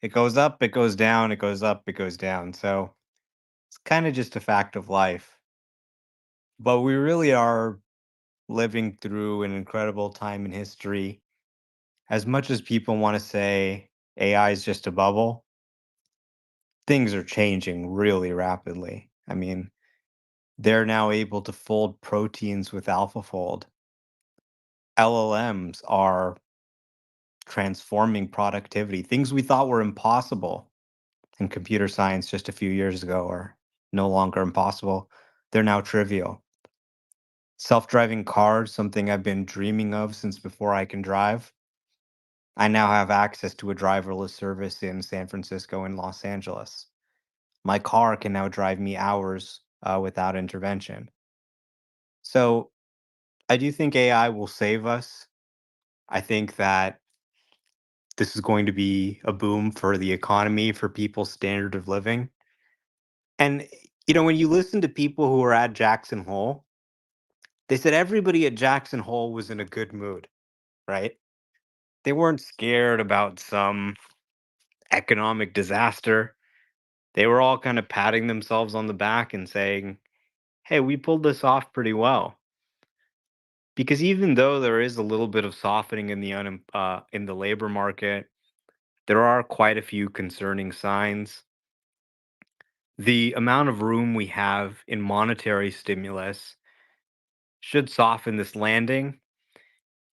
It goes up, it goes down, it goes up, it goes down. So it's kind of just a fact of life. But we really are living through an incredible time in history. As much as people want to say AI is just a bubble, things are changing really rapidly. I mean, they're now able to fold proteins with AlphaFold. LLMs are transforming productivity. Things we thought were impossible in computer science just a few years ago are no longer impossible. They're now trivial. Self-driving cars, something I've been dreaming of since before I can drive. I now have access to a driverless service in San Francisco and Los Angeles. My car can now drive me hours without intervention. So I do think AI will save us. I think that this is going to be a boom for the economy, for people's standard of living. And, when you listen to people who were at Jackson Hole, they said everybody at Jackson Hole was in a good mood, right? They weren't scared about some economic disaster. They were all kind of patting themselves on the back and saying, hey, we pulled this off pretty well. Because even though there is a little bit of softening in the labor market, there are quite a few concerning signs. The amount of room we have in monetary stimulus should soften this landing.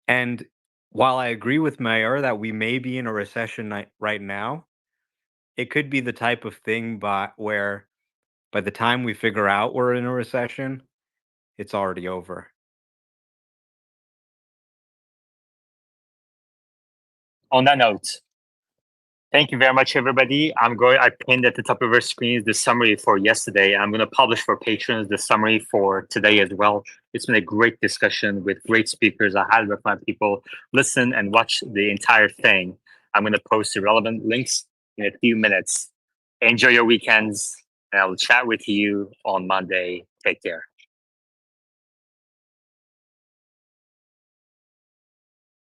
And while I agree with Mayer that we may be in a recession right now, it could be the type of thing where by the time we figure out we're in a recession, it's already over. On that note, thank you very much, everybody. I pinned at the top of our screens the summary for yesterday. I'm going to publish for patrons the summary for today as well. It's been a great discussion with great speakers. I highly recommend people listen and watch the entire thing. I'm going to post the relevant links in a few minutes. Enjoy your weekends, and I'll chat with you on Monday. Take care.